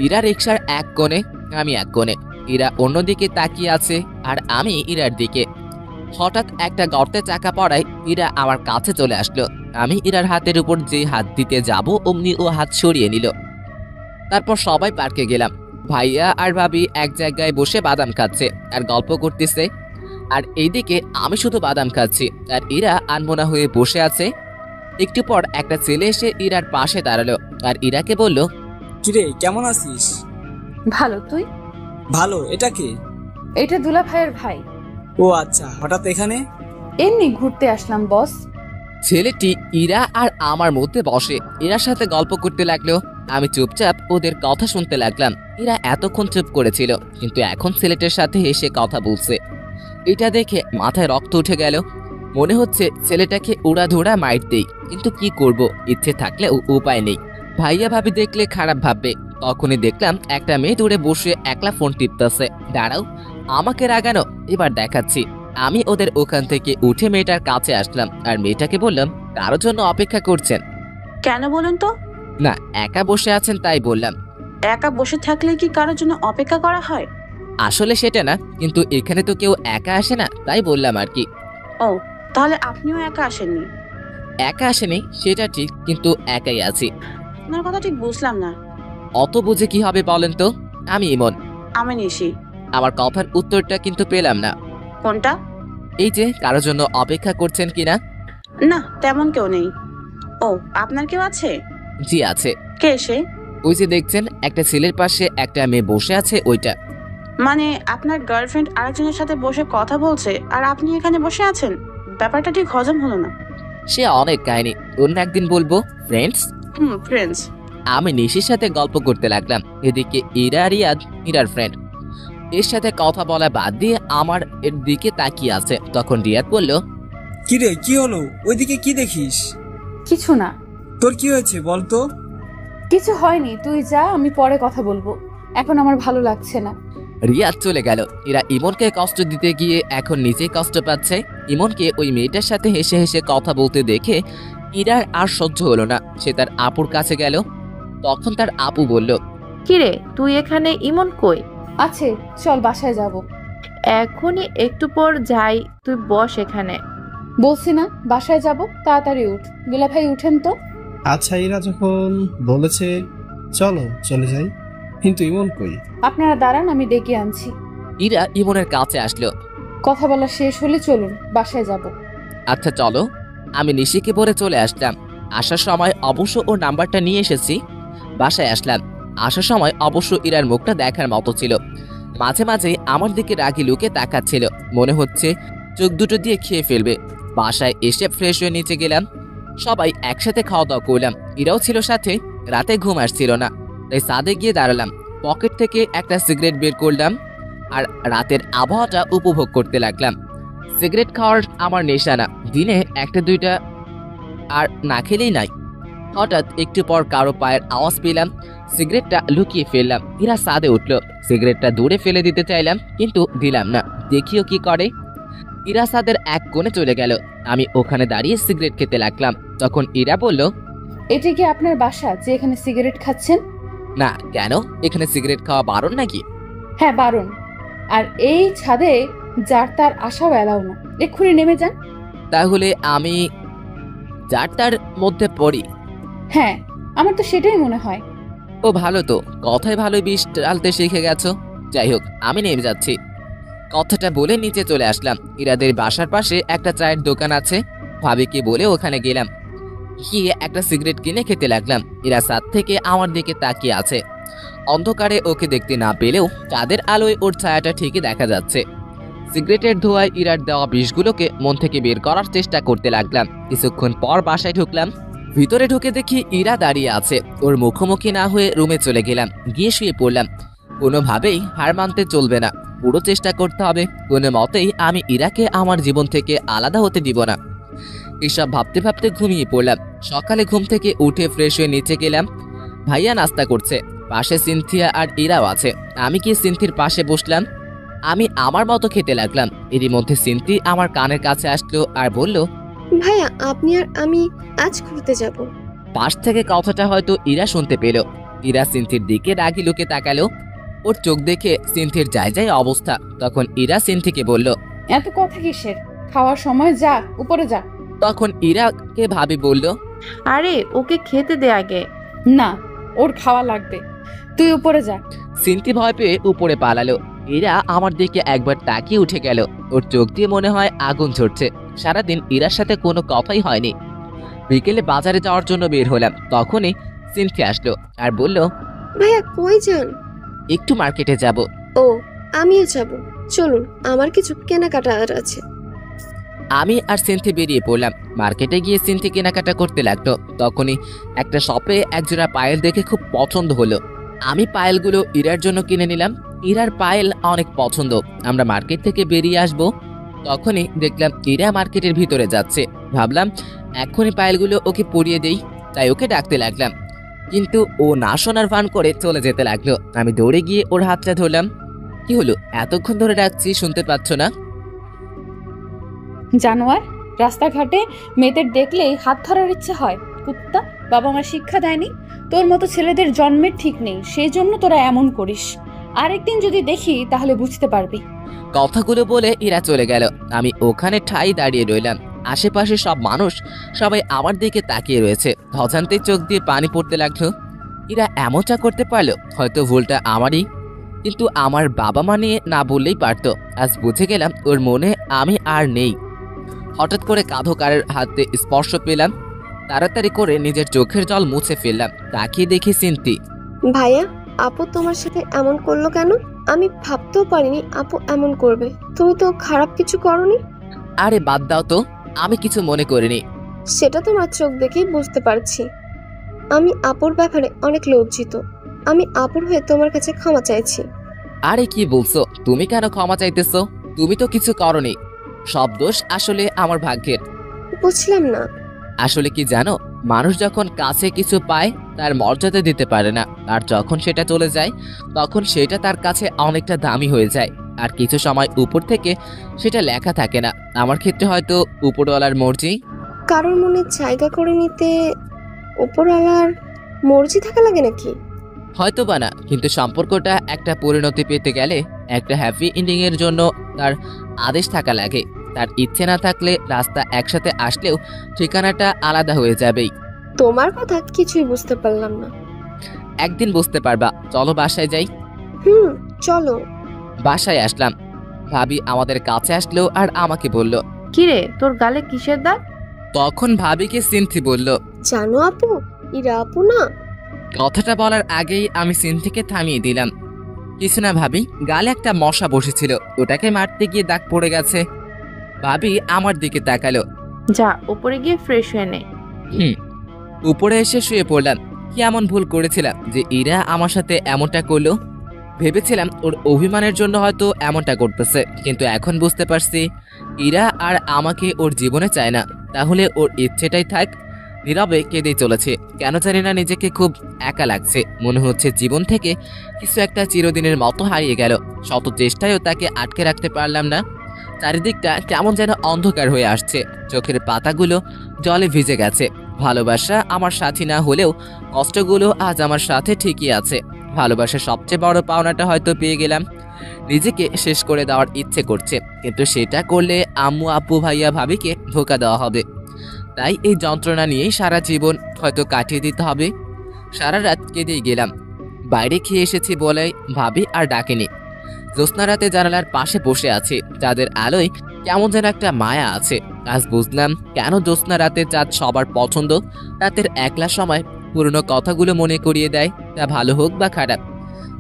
ইরা রিক্সার এক কোণে, আমি এক কোণে। ইরা অন্যদিকে তাকিয়ে আছে আর আমি ইরার দিকে। হঠাৎ একটা গর্তে চাকা পড়ায় ইরা আমার কাছে চলে আসলো। আমি ইরার হাতের উপর যে হাত দিতে যাব অমনি ও হাত সরিয়ে নিল। তারপর সবাই পার্কে গেলাম। ভাইয়া আর ভাবি এক জায়গায় বসে বাদাম খাচ্ছে আর গল্প করতেছে, আর এইদিকে আমি শুধু বাদাম খাচ্ছি আর ইরা আনমনা হয়ে বসে আছে। একটু পর একটা ছেলে এসে ইরার পাশে দাঁড়ালো আর ইরাকে বলল, কিরে, কেমন আছিস? ভালো, তুই? ভালো। এটা কে? এটা দুলা ভাইয়ের ভাই। ও আচ্ছা, হঠাৎ এখানে? এমনি ঘুরতে আসলাম বস। ছেলেটি ইরা আর আমার মধ্যে বসে ইরার সাথে গল্প করতে লাগলো। আমি চুপচাপ ওদের কথা শুনতে লাগলাম। ইরা এতক্ষণ চুপ করেছিল, কিন্তু এখন ছেলেটার সাথে এসে কথা বলছে। এটা দেখে মাথায় রক্ত উঠে গেল। মনে হচ্ছে ছেলেটাকে উড়াধুরা মাইর দেই, কিন্তু কি করব, ইচ্ছে থাকলে উপায় নেই। ভাইয়া ভাবি দেখলে খারাপ ভাববে। তখনই দেখলাম একটা মেয়ে দূরে বসে একলা ফোন টিপতেছে। দাঁড়াও, আমাকে রাগানো, এবার দেখাচ্ছি। আমি ওদের ওখান থেকে উঠে মেয়েটার কাছে আসলাম আর মেয়েটাকে বললাম, কারোর জন্য অপেক্ষা করছেন? কেন বলুন তো? না, একা বসে আছেন তাই বললাম। একা বসে থাকলে কি কারোর জন্য অপেক্ষা করা হয়? আসলে সেটা না, কিন্তু এখানে তো কেউ একা আসে না, তাই বললাম আর কি। ও, তাহলে আপনিও একা আসেননি? একা আসেনি সেটা ঠিক, কিন্তু একাই আছি। আপনার কথা ঠিক বুঝলাম না। অত বুঝে কি হবে বলেন তো? আমি ইমন। আমি নিশি। আমার কথার উত্তরটা কিন্তু পেলাম না। কোনটা? এই যে কারোর জন্য অপেক্ষা করছেন কিনা। না, তেমন কেউ নেই। ও, আপনার কেউ আছে? জি আছে। কে সে? ওই যে দেখছেন একটা ছেলের পাশে একটা মেয়ে বসে আছে, ওইটা। মানে আপনার গার্লফ্রেন্ড আরেকজনের সাথে বসে কথা বলছে আর আপনি এখানে বসে আছেন? ব্যাপারটা ঠিক হজম হলো না। সে অনেক কাহিনী, অন্য একদিন বলবো। ফ্রেন্ডস। ফ্রেন্ডস। আমি নিশির সাথে গল্প করতে লাগলাম। এদিকে ইরা রিয়াদ, ইরার ফ্রেন্ড, এর সাথে কথা বলা বাদ দিয়ে আমার এর দিকে তাকিয়ে আছে। তখন রিয়াদ বলল, কিরে, কি হলো? ওইদিকে কি দেখিস? কিছু না। তোর কি হয়েছে বলতো? কিছু হয়নি, তুই যা, আমি পরে কথা বলবো, এখন আমার ভালো লাগছে না। রিয়াদ চলে গেল। এরা ইমনকে কষ্ট দিতে গিয়ে এখন নিজেই কষ্ট পাচ্ছে। ইমনকে ওই মেয়েটার সাথে হেসে হেসে কথা বলতে দেখে ইরার আর সহ্য হলো না, সে তার আপুর কাছে গেল। তখন তার আপু বলল, কিরে তুই এখানে, ইমন কই? আছে, চল বাসায় যাব। এখনই একটু পর যাই, তুই বস এখানে। বলছি না বাসায় যাব, তাড়াতাড়ি উঠ। দুলা ভাই উঠেন তো। আচ্ছা, ইরা যখন বলেছে চলো চলে যাই, কিন্তু ইমন কই? আপনারা দাঁড়ান, আমি ডেকে আনছি। ইরা ইমনের কাছে আসলো। কথা বলা শেষ হলে চলুন, বাসায় যাব। আচ্ছা চলো। আমি নিশিকে বলে চলে আসলাম। আসার সময় অবশ্য ওর নাম্বারটা নিয়ে এসেছি। বাসায় আসলাম। আসার সময় অবশ্য ইরার মুখটা দেখার মতো ছিল। মাঝে মাঝে আমার দিকে রাগি লুকে তাকাচ্ছিল, মনে হচ্ছে চোখ দুটো দিয়ে খেয়ে ফেলবে। বাসায় এসে ফ্রেশ হয়ে নিচে গেলাম। সবাই একসাথে খাওয়া দাওয়া করলাম, ইরাও ছিল সাথে। রাতে ঘুম আসছিল না, তাই ছাদে গিয়ে দাঁড়ালাম। পকেট থেকে একটা সিগারেট বের করলাম আর রাতের আবহাওয়াটা উপভোগ করতে লাগলাম। সিগারেট খাওয়ার আমার নেশা না, দিনে একটা দুইটা আর না খেলেই নাই। হঠাৎ একটু পর কারো পায়ের আওয়াজ পেলাম, সিগারেটটা লুকিয়ে ফেললাম। ইরা ছাদে উঠল, সিগারেটটা দূরে ফেলে দিতে চাইলাম, কিন্তু দিলাম না, দেখিও কি করে। ইরা ছাদের এক কোণে চলে গেল, আমি ওখানে দাঁড়িয়ে সিগারেট খেতে লাগলাম। তখন ইরা বলল, এটা কি আপনার বাসা যে এখানে সিগারেট খাচ্ছেন? না কেন, এখানে সিগারেট খাওয়া বারণ নাকি? হ্যাঁ বারণ, আর এই ছাদে যার তার আসাও এলাও না। এক্ষুনি নেমে যান। তাহলে আমি যার তার মধ্যে পড়ি? হ্যাঁ, আমার তো সেটাই মনে হয়। ও ভালো তো, কথায় ভালোই বিষ টালতে শিখে গেছো। যাই হোক, আমি নেমে যাচ্ছি। কথাটা বলে নিচে চলে আসলাম। ইরাদের বাসার পাশে একটা চায়ের দোকান আছে, ভাবিকে বলে ওখানে গেলাম। গিয়ে একটা সিগারেট কিনে খেতে লাগলাম। ইরা ছাদ থেকে আমার দিকে তাকিয়ে আছে। অন্ধকারে ওকে দেখতে না পেলেও চাঁদের আলোয় ওর ছায়াটা ঠিকই দেখা যাচ্ছে। সিগারেটের ধোঁয়ায় ইরার দেওয়া বিষগুলোকে মন থেকে বের করার চেষ্টা করতে লাগলাম। কিছুক্ষণ পর বাসায় ঢুকলাম। ভিতরে ঢুকে দেখি ইরা দাঁড়িয়ে আছে। ওর মুখোমুখি না হয়ে রুমে চলে গেলাম, গিয়ে শুয়ে পড়লাম। কোনোভাবেই হার মানতে চলবে না, পুরো চেষ্টা করতে হবে। কোনো মতেই আমি ইরাকে আমার জীবন থেকে আলাদা হতে দিব না। এসব ভাবতে ভাবতে ঘুমিয়ে পড়লাম। সকালে ঘুম থেকে উঠে ফ্রেশ হয়ে নিচে গেলাম। ভাইয়া নাস্তা করছে, পাশে সিনথিয়া আর ইরাও আছে। আমি কি সিনথির পাশে বসলাম। আমি আমার মতো খেতে লাগলাম। এরই মধ্যে সিনথি আমার কানের কাছে আসলো আর বলল, ভাইয়া আপনি আর আমি আজ ঘুরতে যাব। পাশ থেকে কথাটা হয়তো ইরা শুনতে পেল। ইরা সিনথির দিকে রাগি লুকে তাকালো। ওর চোখ দেখে সিনথির যায় যায় অবস্থা। তখন ইরা সিনথিকে বলল, এত কথা কিসের? খাওয়ার সময় যা, উপরে যা। তখন ইরাকে ভাবি বলল, আরে ওকে খেতে দে আগে। না, ওর খাওয়া লাগবে, তুই উপরে যা। সিনথি ভয় পেয়ে উপরে পালালো। ইরা আমার দিকে একবার তাকিয়ে উঠে গেল। ওর চোখ দিয়ে মনে হয় আগুন ঝরছে। সারাদিন ইরার সাথে কোনো কথাই হয়নি। বিকেলে বাজারে যাওয়ার জন্য বের হলাম। তখনই সিনথি আসলো আর বলল, ভাইয়া কই যান? একটু মার্কেটে যাব। ও আমিও যাব, চলুন, আমার কিছু কেনাকাটা আছে। আমি আর সিনথি বেরিয়ে পড়লাম। মার্কেটে গিয়ে সিনথি কেনাকাটা করতে লাগলো। তখনই একটা শপে একজোড়া পায়েল দেখে খুব পছন্দ হলো। আমি পায়েলগুলো ইরার জন্য কিনে নিলাম। ইরার পায়েল অনেক পছন্দ। আমরা মার্কেট থেকে বেরিয়ে আসব, তখনই দেখলাম ইরা মার্কেটের ভিতরে যাচ্ছে। ভাবলাম এখনই পায়েলগুলো ওকে পরিয়ে দেই, তাই ওকে ডাকতে লাগলাম। কিন্তু ও না শোনার ভান করে চলে যেতে লাগলো। আমি দৌড়ে গিয়ে ওর হাতটা ধরলাম। কি হলো, এতক্ষণ ধরে ডাকছি, শুনতে পাচ্ছ না? জানোয়ার, রাস্তাঘাটে মেয়েদের দেখলেই হাত ধরার ইচ্ছে হয়। কুত্তা, বাবা মা শিক্ষা দেয়নি? তোর মতো ছেলেদের জন্মের ঠিক নেই, সেই জন্য তোরা এমন করিস। আরেকদিন যদি দেখি তাহলে বুঝতে পারবি। কথাগুলো বলে ইরা চলে গেল। আমি ওখানে ঠাই দাঁড়িয়ে রইলাম। আশেপাশে সব মানুষ সবাই আমার দিকে তাকিয়ে রয়েছে। অজান্তে চোখ দিয়ে পানি পড়তে লাগলো। ইরা এমনটা করতে পারলো, হয়তো ভুলটা আমারই। কিন্তু আমার বাবা মা নিয়ে না বললেই পারতো। আজ বুঝে গেলাম ওর মনে আমি আর নেই। হঠাৎ করে কাঁধো কারের হাতে স্পর্শ পেলাম। তাড়াতাড়ি করে নিজের চোখের জল মুছে ফেললাম। তাকিয়ে দেখি সিনথি। ভাইয়া, আপু তোমার সাথে এমন করলো কেন? আমি ভাবতেও পারিনি আপু এমন করবে। তুমি তো খারাপ কিছু করনি। আরে বাদ দাও তো, আমি কিছু মনে করিনি। সেটা তোমার চোখ দেখেই বুঝতে পারছি। আমি আপুর ব্যাপারে অনেক লজ্জিত। আমি আপুর হয়ে তোমার কাছে ক্ষমা চাইছি। আরে কি বলছো? তুমি কেন ক্ষমা চাইতেছো? তুমি তো কিছু করনি। সব দোষ আসলে আমার ভাগ্যের। বুঝলাম না। আসলে কি জানো, মানুষ যখন কাছে কিছু পায় তার মর্যাদা দিতে পারে না, আর যখন সেটা চলে যায় তখন সেটা তার কাছে অনেকটা দামি হয়ে যায়। আর কিছু সময় উপর থেকে সেটা লেখা থাকে না। আমার ক্ষেত্রে হয়তো উপরওয়ালার মর্জি। কারোর মনে জায়গা করে নিতে উপরওয়ালার মর্জি থাকা লাগে নাকি? হয়তো বা না, কিন্তু সম্পর্কটা একটা পরিণতি পেতে গেলে, একটা হ্যাপি এন্ডিং এর জন্য তার আদেশ থাকা লাগে। তার ইচ্ছে না থাকলে রাস্তা একসাথে আসলেও ঠিকানাটা আলাদা হয়ে যাবেই। তোমার কথা কিছুই বুঝতে পারলাম না। একদিন বুঝতে পারবা, চলো বাসায় যাই। চলো। বাসায় আসলাম, ভাবি আমাদের কাছে আসলো আর আমাকে বলল, কিরে তোর গালে কিসের দাগ? তখন ভাবিকে সিনথি বলল, জানো আপু, ইরা আপু না। কথাটা বলার আগেই আমি সিনথিকে থামিয়ে দিলাম। কিছু না ভাবি, গালে একটা মশা বসেছিল, ওটাকে মারতে গিয়ে দাগ পড়ে গেছে। ভাবি আমার দিকে তাকালো। যা উপরে গিয়ে ফ্রেশ হয়ে নে। উপরে এসে শুয়ে পড়লাম। কি এমন ভুল করেছিলাম যে ইরা আমার সাথে এমনটা করলো? ভেবেছিলাম ওর অভিমানের জন্য হয়তো এমনটা করতেছে, কিন্তু এখন বুঝতে পারছি ইরা আর আমাকে ওর জীবনে চায় না। তাহলে ওর ইচ্ছেটাই থাক। নীরবে কেঁদেই চলেছে। কেন জানি না নিজেকে খুব একা লাগছে। মনে হচ্ছে জীবন থেকে কিছু একটা চিরদিনের মতো হারিয়ে গেল। শত চেষ্টায়ও তাকে আটকে রাখতে পারলাম না। চারিদিকটা কেমন যেন অন্ধকার হয়ে আসছে। চোখের পাতাগুলো জলে ভিজে গেছে। ভালোবাসা আমার সাথী না হলেও কষ্টগুলো আজ আমার সাথে ঠিকই আছে। ভালোবাসার সবচেয়ে বড় পাওনাটা হয়তো পেয়ে গেলাম। নিজেকে শেষ করে দেওয়ার ইচ্ছে করছে, কিন্তু সেটা করলে আম্মু, আব্বু, ভাইয়া, ভাবিকে ধোঁকা দেওয়া হবে। তাই এই যন্ত্রণা নিয়েই সারা জীবন হয়তো কাটিয়ে দিতে হবে। সারা রাত কেঁদেই গেলাম। বাইরে খেয়ে এসেছি বলে ভাবি আর ডাকেনি। জ্যোৎস্না রাতে জানালার পাশে বসে আছি, যাদের আলোয় কেমন যেন একটা মায়া আছে। আজ বুঝলাম কেন জ্যোৎস্না রাতের চাঁদ সবার পছন্দ। রাতের একলা সময় পুরনো কথাগুলো মনে করিয়ে দেয়, তা ভালো হোক বা খারাপ।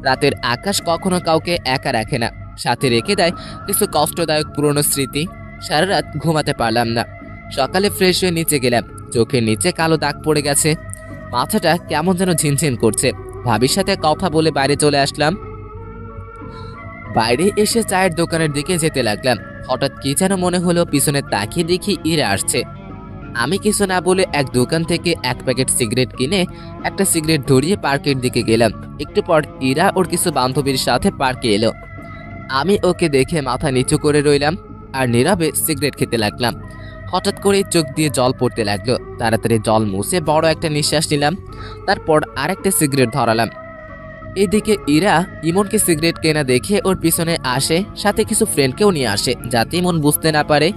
রাতের আকাশ কখনো কাউকে একা রাখে না, সাথে রেখে দেয় কিছু কষ্টদায়ক পুরনো স্মৃতি। সারা রাত ঘুমাতে পারলাম না। সকালে ফ্রেশ হয়ে নিচে গেলাম। চোখের নিচে কালো দাগ পড়ে গেছে। মাথাটা কেমন যেন ঝিনঝিন করছে। ভাবির সাথে কথা বলে বাইরে চলে আসলাম। বাইরে এসে চায়ের দোকানের দিকে যেতে লাগলাম। হঠাৎ কি যেন মনে হলো, পিছনে তাকিয়ে দেখি ইরা আসছে। আমি কিছু না বলে এক দোকান থেকে এক প্যাকেট সিগারেট কিনে একটা সিগারেট ধরিয়ে পার্কের দিকে গেলাম। একটু পর ইরা ওর কিছু বান্ধবীর সাথে পার্কে এলো। আমি ওকে দেখে মাথা নিচু করে রইলাম আর নীরবে সিগারেট খেতে লাগলাম। হঠাৎ করে চোখ দিয়ে জল পড়তে লাগলো। তাড়াতাড়ি জল মুছে বড় একটা নিঃশ্বাস নিলাম। তারপর আরেকটা সিগারেট ধরালাম। এদিকে ইরা ইমনকে সিগারেট কেনা দেখে ওর পিছনে আসে, সাথে কিছু ফ্রেন্ডকেও নিয়ে আসে, যাতে ইমন বুঝতে না পারে।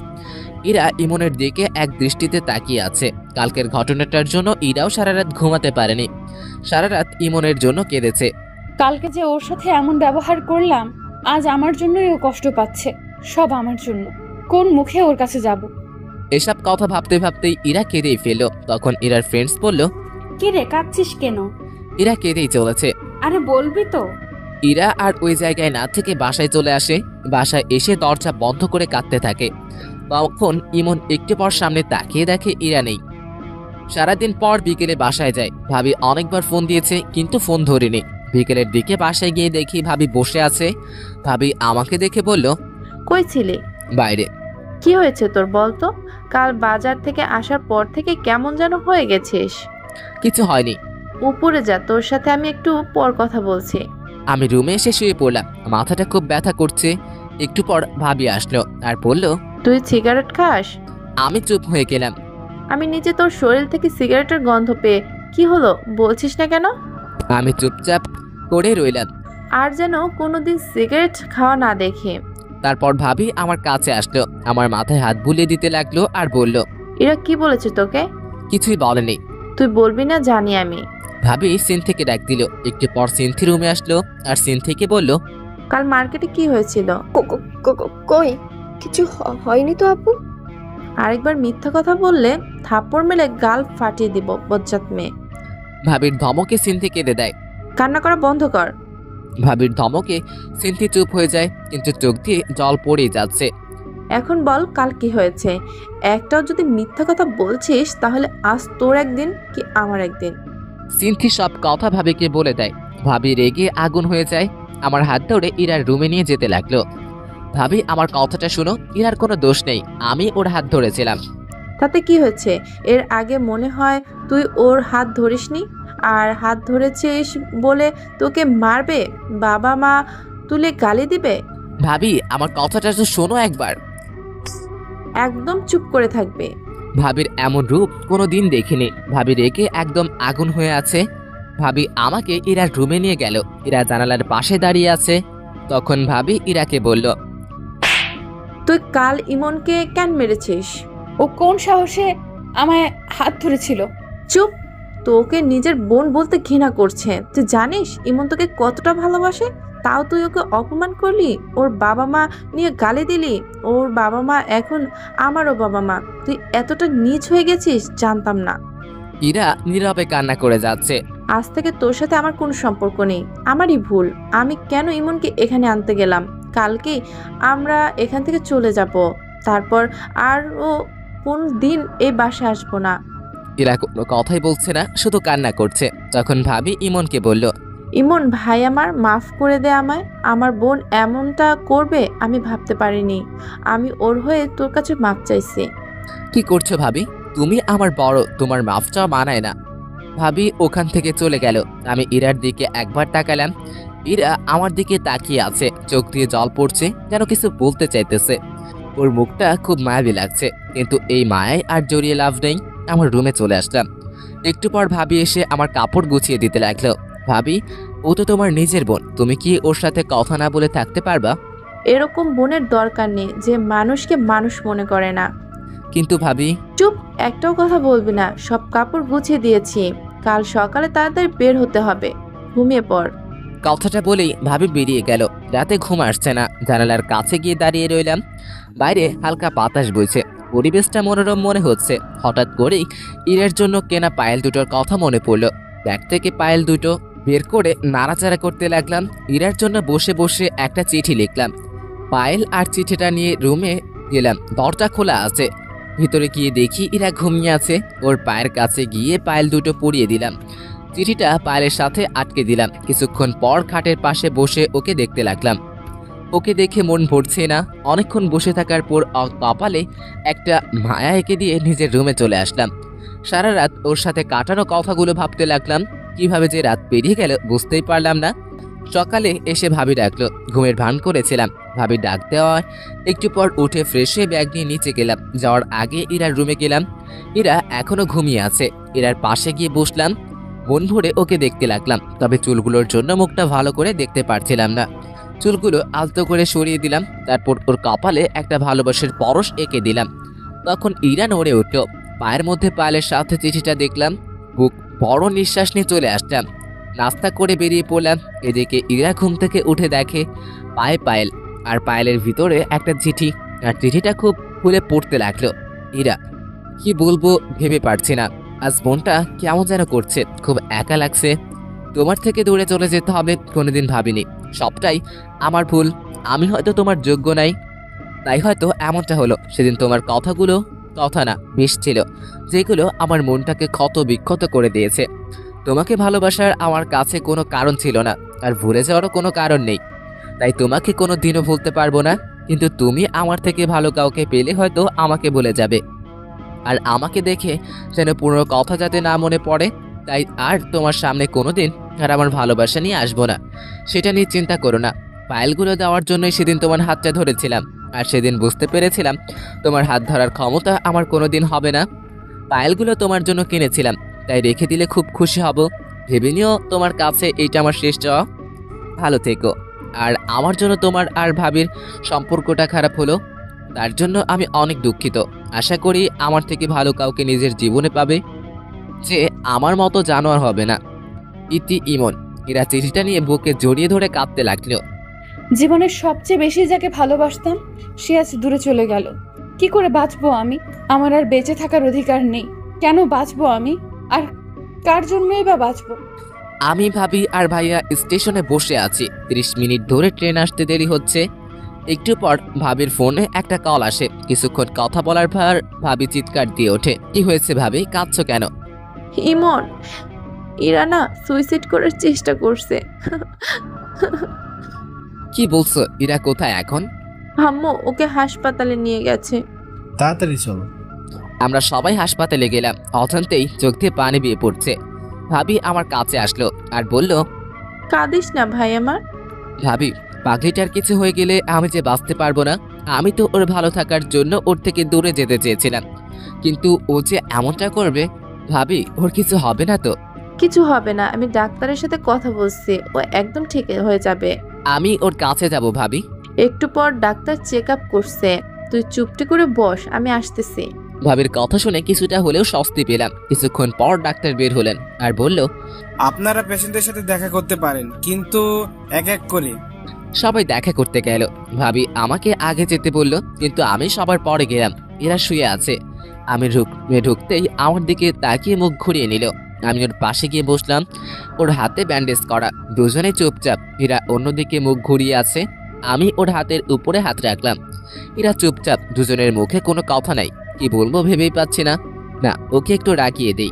ইরা ইমনের দিকে এক দৃষ্টিতে তাকিয়ে আছে। কালকের ঘটনাটার জন্য ইরাও সারা রাত ঘুমাতে পারেনি। সারা রাত ইমনের জন্য কেঁদেছে। কালকে যে ওর সাথে এমন ব্যবহার করলাম, আজ আমার জন্যই ও কষ্ট পাচ্ছে। সব আমার জন্য। কোন মুখে ওর কাছে যাব? এসব কথা ভাবতে ভাবতেই ইরা কেঁদেই ফেলল। তখন ইরার ফ্রেন্ডস বলল, কি রে, কাঁদছিস কেন? ইরা কেঁদেই চলেছে। আরে বলবি তো। ইরা আর ওই জায়গায় না থেকে বাসায় চলে আসে। বাসায় এসে দরজা বন্ধ করে কাঁদতে থাকে। তখন ইমন একটু পর সামনে তাকিয়ে দেখে ইরা নেই। সারাদিন পর বিকেলে বাসায় যায়। ভাবি অনেকবার ফোন দিয়েছে, কিন্তু ফোন ধরেনি। বিকেলের দিকে বাসায় গিয়ে দেখি ভাবি বসে আছে। ভাবি আমাকে দেখে বলল, কই ছিলি? বাইরে। কি হয়েছে তোর বলতো? কাল বাজার থেকে আসার পর থেকে কেমন যেন হয়ে গেছিস। কিছু হয়নি। উপরে যা, তোর সাথে আমি একটু পর কথা বলছি। আমি রুমে এসে শুয়ে পড়লাম। মাথাটা খুব ব্যথা করছে। একটু পর ভাবি আসলো আর বলল, তুই সিগারেট খাস? আমি চুপ হয়ে গেলাম। আমি নিজে তোর শরীর থেকে সিগারেটের গন্ধ পেয়ে। কি হলো বলছিস না কেন? আমি চুপচাপ করে রইলাম। আর যেন কোনোদিন সিগারেট খাওয়া না দেখি। তারপর ভাবি আমার কাছে আসলো, আমার মাথায় হাত বুলিয়ে দিতে লাগলো আর বলল, এরা কি বলেছে তোকে? কিছুই বলেনি। তুই বলবি না জানি আমি। ভাবি সিনথিকে ডাক দিল। একটু পর সিনথি রুমে আসলো আর সিনথিকে বলল, কাল মার্কেটে কি হয়েছিল? কই কিছু হয়নি তো আপু। আরেকবার মিথ্যা কথা বললে থাপ্পড় মেলে গাল ফাটিয়ে দিব, বজ্জাত মেয়ে। ভাবির ধমকে সিনথি কেঁদে দেয়। কান্না করা বন্ধ কর। ভাবির ধমকে সিনথি চুপ হয়ে যায়, কিন্তু চোখ দিয়ে জল পড়েই যাচ্ছে। এখন বল কাল কি হয়েছে? একটাও যদি মিথ্যা কথা বলছিস তাহলে আজ তোর একদিন কি আমার একদিন। সিনথি সব কথা ভাবিকে বলে দেয়। ভাবি রেগে আগুন হয়ে যায়। আমার হাত ধরে ইরার রুমে নিয়ে যেতে লাগলো। ভাবি আমার কথাটা শুনো, ইরার কোনো দোষ নেই, আমি ওর হাত ধরেছিলাম। তাতে কি হয়েছে? এর আগে মনে হয় তুই ওর হাত ধরিসনি, আর হাত ধরেছিস বলে তোকে মারবে, বাবা মা তুলে গালি দিবে। ভাবি আমার কথাটা তো শোনো একবার। একদম চুপ করে থাকবে। ভাবির এমন রূপ কোনো দিন দেখিনি। ভাবি রেগে একদম আগুন হয়ে আছে। ভাবি আমাকে ইরার রুমে নিয়ে গেল। ইরা জানালার পাশে দাঁড়িয়ে আছে। তখন ভাবি ইরাকে বলল, তুই কাল ইমনকে কেন মেরেছিস? ও কোন সাহসে আমায় হাত ধরেছিল? চুপ, তোকে নিজের বোন বলতে ঘৃণা করছে। তুই জানিস ইমন তোকে কতটা ভালোবাসে, তাও তুই ওকে অপমান করলি, ওর বাবা মা নিয়ে গালি দিলি। ওর বাবা মা এখন আমারও বাবা মা। তুই এতটা নীচ হয়ে গেছিস জানতাম না। ইরা নীরবে কান্না করে যাচ্ছে। আজ থেকে তোর সাথে আমার কোনো সম্পর্ক নেই। আমারই ভুল। আমি কেন ইমনকে এখানে আনতে গেলাম? কালকেই আমরা এখান থেকে চলে যাব। তারপর আর ও কোন দিন এই বাসায় আসবো না। ইরা কোনো কথাই বলছে না, শুধু কান্না করছে। তখন ভাবি ইমনকে বলল, ইমন ভাই আমার, মাফ করে দে আমায়। আমার বোন এমনটা করবে আমি ভাবতে পারিনি। আমি ওর হয়ে তোর কাছে মাফ চাইছি। কি করছো ভাবি? তুমি আমার বড়, তোমার মাফ চাওয়া মানায় না। ভাবি ওখান থেকে চলে গেল। আমি ইরার দিকে একবার তাকালাম। ইরা আমার দিকে তাকিয়ে আছে, চোখ দিয়ে জল পড়ছে, যেন কিছু বলতে চাইতেছে। ওর মুখটা খুব মায়াবী লাগছে, কিন্তু এই মায়ায় আর জড়িয়ে লাভ নেই। আমার রুমে চলে আসলাম। একটু পর ভাবি এসে আমার কাপড় গুছিয়ে দিতে লাগলো। ভাবি, ও তো তোমার নিজের বোন, তুমি কি ওর সাথে কথা না বলে থাকতে পারবা? এরকম বোনের দরকার নেই যে মানুষকে মানুষ মনে করে না। কিন্তু ভাবি। চুপ, একটাও কথা বলবি না। সব কাপড় গুছিয়ে দিয়েছি, কাল সকালে তাড়াতাড়ি বের হতে হবে। ঘুমিয়ে পড়। কথাটা বলেই ভাবি বেরিয়ে গেল। রাতে ঘুম আসছে না। জানালার কাছে গিয়ে দাঁড়িয়ে রইলাম। বাইরে হালকা বাতাস বইছে, পরিবেশটা মনোরম মনে হচ্ছে। হঠাৎ করেই ইরের জন্য কেনা পায়েল দুটোর কথা মনে পড়ল। ব্যাগ থেকে পায়েল দুটো বের করে নাড়াচাড়া করতে লাগলাম। ইরার জন্য বসে বসে একটা চিঠি লিখলাম। পায়েল আর চিঠিটা নিয়ে রুমে গেলাম। দরজা খোলা আছে। ভিতরে গিয়ে দেখি ইরা ঘুমিয়ে আছে। ওর পায়ের কাছে গিয়ে পায়েল দুটো পরিয়ে দিলাম। চিঠিটা পায়েলের সাথে আটকে দিলাম। কিছুক্ষণ পর খাটের পাশে বসে ওকে দেখতে লাগলাম। ওকে দেখে মন ভরছে না। অনেকক্ষণ বসে থাকার পর কপালে একটা মায়া এঁকে দিয়ে নিজের রুমে চলে আসলাম। সারা রাত ওর সাথে কাটানো কথাগুলো ভাবতে লাগলাম। কিভাবে যে রাত পেরিয়ে গেল বুঝতেই পারলাম না। সকালে এসে ভাবি ডাকলো। ঘুমের ভান করেছিলাম। ভাবি ডাক দেওয়ায় একটু পর উঠে ফ্রেশ হয়ে ব্যাগ নিয়ে নিচে গেলাম। যাওয়ার আগে ইরার রুমে গেলাম। ইরা এখনো ঘুমিয়ে আছে। ইরার পাশে গিয়ে বসলাম। মন ভরে ওকে দেখতে লাগলাম, তবে চুলগুলোর জন্য মুখটা ভালো করে দেখতে পারছিলাম না। চুলগুলো আলতো করে সরিয়ে দিলাম। তারপর ওর কপালে একটা ভালোবাসার পরশ এঁকে দিলাম। তখন ইরা নড়ে উঠল। পায়ের মধ্যে পায়েলের সাথে চিঠিটা দেখলাম। বুক বড় নিঃশ্বাস নিয়ে চলে আসলাম। নাস্তা করে বেরিয়ে পড়লাম। এদিকে ইরা ঘুম থেকে উঠে দেখে পায়ে পায়েল, আর পায়েলের ভিতরে একটা চিঠি। আর চিঠিটা খুব খুলে পড়তে লাগলো। ইরা, কি বলবো ভেবে পারছি না। আজ মনটা কেমন যেন করছে, খুব একা লাগছে। তোমার থেকে দূরে চলে যেতে হবে কোনোদিন ভাবিনি। সবটাই আমার ভুল। আমি হয়তো তোমার যোগ্য নাই, তাই হয়তো এমনটা হলো। সেদিন তোমার কথাগুলো কথা না বেশ ছিল, যেগুলো আমার মনটাকে ক্ষত বিক্ষত করে দিয়েছে। তোমাকে ভালোবাসার আমার কাছে কোনো কারণ ছিল না, আর ভুলে যাওয়ারও কোনো কারণ নেই। তাই তোমাকে কোনো দিনও ভুলতে পারবো না। কিন্তু তুমি আমার থেকে ভালো কাউকে পেলে হয়তো আমাকে ভুলে যাবে। আর আমাকে দেখে যেন পুরো কথা যাতে না মনে পড়ে, তাই আর তোমার সামনে কোনোদিন আর আমার ভালোবাসা নিয়ে আসবো না। সেটা নিয়ে চিন্তা করো না। পায়েলগুলো দেওয়ার জন্যই সেদিন তোমার হাতটা ধরেছিলাম, আর সেদিন বুঝতে পেরেছিলাম তোমার হাত ধরার ক্ষমতা আমার কোনোদিন হবে না। পায়েলগুলো তোমার জন্য কিনেছিলাম, তাই রেখে দিলে খুব খুশি হব। ভেবে নিও তোমার কাছে এইটা আমার শেষ চাওয়া। ভালো থেকো। আর আমার জন্য তোমার আর ভাবির সম্পর্কটা খারাপ হলো, তার জন্য আমি অনেক দুঃখিত। আশা করি আমার থেকে ভালো কাউকে নিজের জীবনে পাবে, যে আমার মতো জানোয়ার হবে না। ইতি ইমন। এরা চিঠিটা নিয়ে বুকে জড়িয়ে ধরে কাঁদতে লাগলো। জীবনের সবচেয়ে বেশি যাকে ভালোবাসতাম সে আজ দূরে চলে গেল। কি করে বাঁচবো আমি? আমার আর বেঁচে থাকার অধিকার নেই। কেন বাঁচবো আমি? আর কার জন্যই বা বাঁচবো? আমি ভাবি আর ভাইয়া স্টেশনে বসে আছি। 30 মিনিট ধরে ট্রেন আসতে দেরি হচ্ছে। একটু পর ভাবির ফোনে একটা কল আসে। কিছুক্ষণ কথা বলার পর ভাবি চিৎকার দিয়ে ওঠে। কি হয়েছে ভাবি, কাঁদছো কেন? ইমন, ইরা না সুইসাইড করার চেষ্টা করছে। কি বলছো? ইরা কোথায় এখন? আম্মু ওকে হাসপাতালে নিয়ে গেছে। তাড়াতাড়ি চলো। আমরা সবাই হাসপাতালে গেলাম। অজান্তেই চোখ দিয়ে পানি বেয়ে পড়ছে। ভাবি আমার কাছে আসলো আর বলল, কাঁদিস না ভাই আমার। ভাবি পাগলিটার কিছু হয়ে গেলে আমি যে বাঁচতে পারবো না। আমি তো ওর ভালো থাকার জন্য ওর থেকে দূরে যেতে চেয়েছিলাম, কিন্তু ও যে এমনটা করবে। ভাবি, ওর কিছু হবে না তো? কিছু হবে না, আমি ডাক্তারের সাথে কথা বলছি, ও একদম ঠিক হয়ে যাবে। আমি ওর কাছে যাব ভাবি। একটু পর ডাক্তার চেক আপ করছে, তুই চুপটি করে বস, আমি আসতেছি। ভাবির কথা শুনে কিছুটা হলেও স্বস্তি পেলাম। কিছুক্ষণ পর ডাক্তার বের হলেন আর বলল, আপনারা পেশেন্টের সাথে দেখা করতে পারেন, কিন্তু এক এক করে। সবাই দেখা করতে গেল। ভাবি আমাকে আগে যেতে বলল, কিন্তু আমি সবার পরে গেলাম। এরা শুয়ে আছে। আমি ঢুকতেই আমার দিকে তাকিয়ে মুখ ঘুরিয়ে নিল। আমি ওর পাশে গিয়ে বসলাম। ওর হাতে ব্যান্ডেজ করা, দুজনে চুপচাপ। এরা অন্যদিকে মুখ ঘুরিয়ে আছে। আমি ওর হাতের উপরে হাত রাখলাম। এরা চুপচাপ, দুজনের মুখে কোনো কথা নাই। কি বলবো ভেবেই পাচ্ছি না। না, ওকে একটু রাগিয়ে দেই।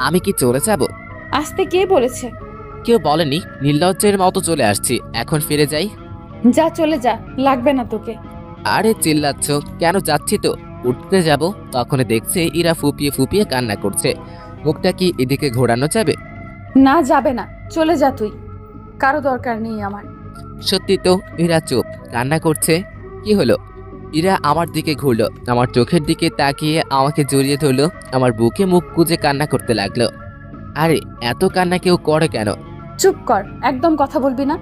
আমি কি চলে যাব? আসতে কে বলেছে? কেউ বলেনি, নির্লজ্জের মতো চলে আসছি। এখন ফিরে যাই। যা, চলে যা, লাগবে না তোকে। আরে চিল্লাচ্ছ কেন? যাচ্ছি তো। উঠতে যাব, তখন দেখছে ইরা ফুপিয়ে ফুপিয়ে কান্না করছে। মুখটা কি এদিকে ঘোরানো যাবে? না, যাবে না, চলে যা তুই, কারো দরকার নেই আমার। সত্যি তো, ইরা চুপ, কান্না করছে। কি হলো? ইরা আমার দিকে ঘুরলো, আমার চোখের দিকে তাকিয়ে আমাকে জড়িয়ে ধরলো, আমার বুকে মুখ গুজে কান্না করতে লাগলো। আরে এত কান্না কেউ করে কেন? চুপ কর, একদম কথা বলবি না।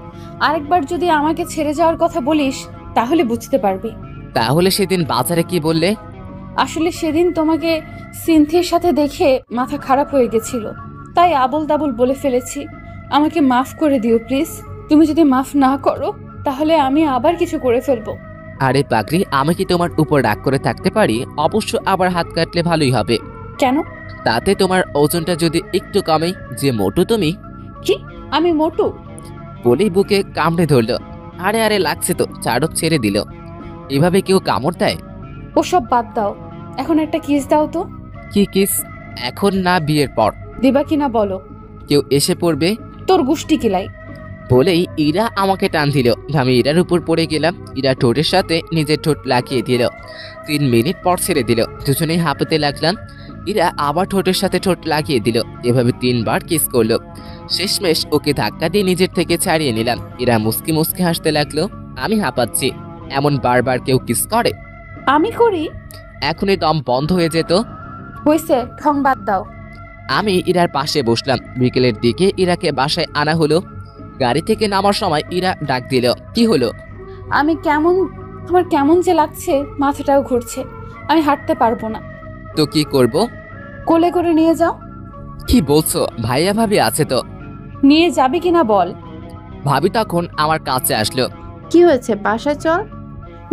আরেকবার যদি আমাকে ছেড়ে যাওয়ার কথা বলিস তাহলে বুঝতে পারবি। তাহলে সেদিন বাজারে কি বললে? আসলে সেদিন তোমাকে সিনথির সাথে দেখে মাথা খারাপ হয়ে গেছিল, তাই আবল তাবল বলে ফেলেছি। আমাকে মাফ করে দিও প্লিজ। তুমি যদি মাফ না করো তাহলে আমি আবার কিছু করে ফেলবো। আরে পাগলি, আমি কি তোমার উপর রাগ করে থাকতে পারি? অবশ্য আবার হাত কাটলে ভালোই হবে। কেন? তাতে তোমার ওজনটা যদি একটু কমে। যে মোটু তুমি। কি? আমি মোটু? বলেই বুকে কামড়ে ধরলো। আরে আরে লাগছে তো, চাড়ক ছেড়ে দিল। এভাবে কেউ কামড় দেয়? ওসব বাদ দাও, এখন একটা কিস দাও তো। কি কিস? এখন না, বিয়ের পর। দিবা কিনা বলো। কেউ এসে পড়বে। তোর গুষ্টি কিলাই। বলেই ইরা আমাকে টান দিল। আমি ইরার উপর পড়ে গেলাম। ইরা ঠোঁটের সাথে নিজের ঠোঁট লাগিয়ে দিল। 3 মিনিট পর ছেড়ে দিল। দুজনেই হাঁপাতে লাগলাম। ইরা আবার ঠোঁটের সাথে ঠোঁট লাগিয়ে দিল। এভাবে 3 বার কিস করলো। শেষমেশ ওকে ধাক্কা দিয়ে নিজের থেকে ছাড়িয়ে নিলাম। ইরা মুস্কি মুস্কি হাসতে লাগলো। আমি হাঁপাচ্ছি। এমন বারবার কেউ কিস করে? আমি করি? এখনই দম বন্ধ হয়ে যেত। হইছে, ঠং বাদ দাও। আমি ইরার পাশে বসলাম। বিকেলের দিকে ইরাকে বাসায় আনা হলো। গাড়ি থেকে নামার সময় ইরা ডাক দিল। কি হলো? আমার কেমন যে লাগছে, মাথাটাও ঘুরছে, আমি হাঁটতে পারবো না। তো কি করব? কোলে করে নিয়ে যাও। কি বলছো? ভাইয়া ভাবি আছে তো? নিয়ে যাবে কিনা বল। ভাবি তখন আমার কাছে আসলো। কি হয়েছে, বাসায় চল।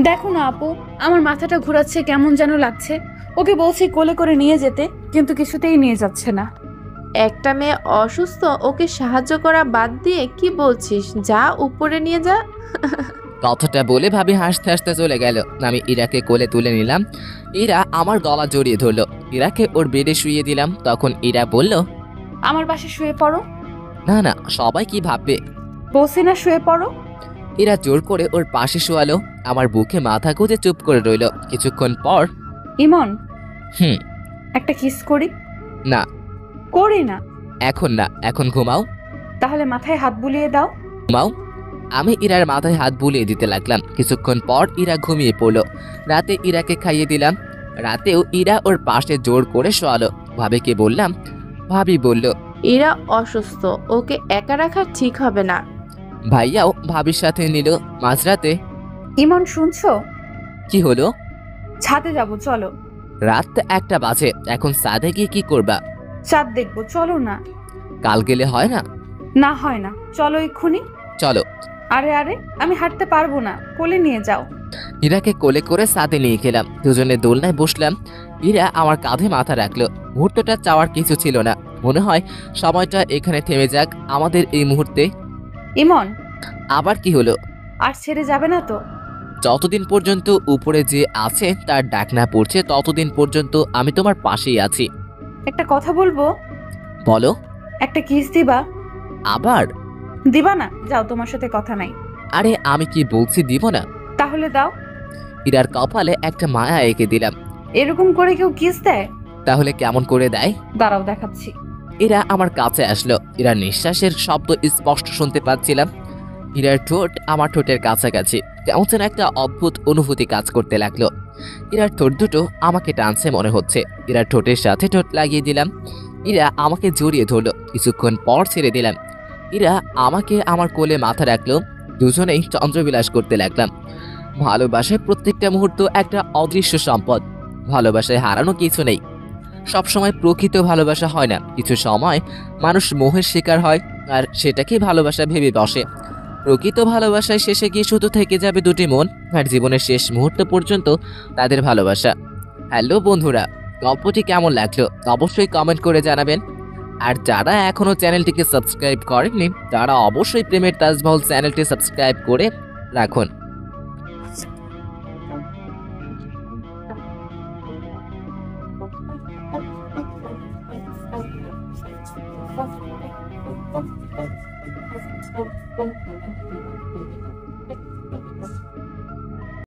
দেখো না আপু, আমার মাথাটা ঘোরাচ্ছে, কেমন যেন লাগছে। ওকে বলছি কোলে করে নিয়ে যেতে, কিন্তু কিছুতেই নিয়ে যাচ্ছে না। একটা মেয়ে অসুস্থ, ওকে সাহায্য করা বাদ দিয়ে কি বলছিস? যা উপরে নিয়ে যা। কথাটা বলে ভাবি হাসতে হাসতে চলে গেল। আমি ইরাকে কোলে তুলে নিলাম। ইরা আমার গলা জড়িয়ে ধরলো। ইরাকে ওর বেডে শুইয়ে দিলাম। তখন ইরা বলল, আমার পাশে শুয়ে পড়ো। না না, সবাই কি ভাববে? বলছি না শুয়ে পড়ো। ইরা জোর করে ওর পাশে শোয়ালো। আমার বুকে মাথা গুঁজে চুপ করে রইল। কিছুক্ষণ পর, ইমন, একটা কিস করি? না করি না। এখন না, এখন ঘুমাও। তাহলে মাথায় হাত বুলিয়ে দাও। ঘুমাও। আমি ইরার মাথায় হাত বুলিয়ে দিতে লাগলাম। কিছুক্ষণ পর ইরা ঘুমিয়ে পড়লো। রাতে ইরাকে খাইয়ে দিলাম। রাতেও ইরা ওর পাশে জোর করে শোয়ালো। ভাবিকে বললাম। ভাবি বলল, ইরা অসুস্থ, ওকে একা রাখা ঠিক হবে না। ভাইয়াও ভাবির সাথে নিল। মাঝরাতে। ইমন শুনছো? কি হলো? ছাদে যাব, চলো। রাত 1টা বাজে, এখন ছাদে গিয়ে কি করবা? চাঁদ দেখবো, চলো না। কাল গেলে হয় না? না হয় না, চলো এক্ষুনি। চলো। আরে আরে, আমি হাঁটতে পারবো না, কোলে নিয়ে যাও। ইরাকে কোলে করে ছাদে নিয়ে গেলাম। দুজনে দোলনায় বসলাম। ইরা আমার কাঁধে মাথা রাখলো। মুহূর্তটা চাওয়ার কিছু ছিল না। মনে হয় সময়টা এখানে থেমে যাক আমাদের এই মুহূর্তে। ইমন, আবার কি হলো? আর ছেড়ে যাবে না তো? যতদিন পর্যন্ত উপরে যে আছে তার ডাক না পড়ছে, ততদিন পর্যন্ত আমি তোমার পাশেই আছি। একটা কথা বলবো। বলো। একটা কিস দিবা? আবার? দিবা না? যাও, তোমার সাথে কথা নাই। আরে আমি কি বলছি দিব না? তাহলে দাও। ইরার কপালে একটা মায়া এঁকে দিলাম। এরকম করে কেউ কিস দেয়? তাহলে কেমন করে দেয়? দাঁড়াও, দেখাচ্ছি। এরা আমার কাছে আসলো। এরা নিঃশ্বাসের শব্দ স্পষ্ট শুনতে পাচ্ছিলাম। ইরার ঠোঁট আমার ঠোঁটের কাছাকাছি, কেমন যেন একটা অদ্ভুত অনুভূতি কাজ করতে লাগলো। ইরার ঠোঁট দুটো আমাকে টানছে মনে হচ্ছে। ইরার ঠোঁটের সাথে ঠোঁট লাগিয়ে দিলাম। ইরা আমাকে জড়িয়ে ধরলো, কিছুক্ষণ পর ছেড়ে দিলাম। ইরা আমাকে আমার কোলে মাথা রাখলো, দুজনেই চন্দ্রবিলাস করতে লাগলাম। ভালোবাসায় প্রত্যেকটা মুহূর্ত একটা অদৃশ্য সম্পদ। ভালোবাসায় হারানো কিছু নেই। সবসময় প্রকৃত ভালোবাসা হয় না, কিছু সময় মানুষ মোহের শিকার হয় আর সেটাকেই ভালোবাসা ভেবে বসে। প্রকৃত ভালোবাসায় শেষে গিয়ে শুধু থেকে যাবে দুটি মন, আর জীবনের শেষ মুহূর্ত পর্যন্ত তাদের ভালোবাসা। হ্যালো বন্ধুরা, গল্পটি কেমন লাগলো অবশ্যই কমেন্ট করে জানাবেন। আর যারা এখনো চ্যানেলটিকে সাবস্ক্রাইব করেননি তারা অবশ্যই প্রেমের তাজমহল চ্যানেলটি সাবস্ক্রাইব করে রাখুন। Thank you.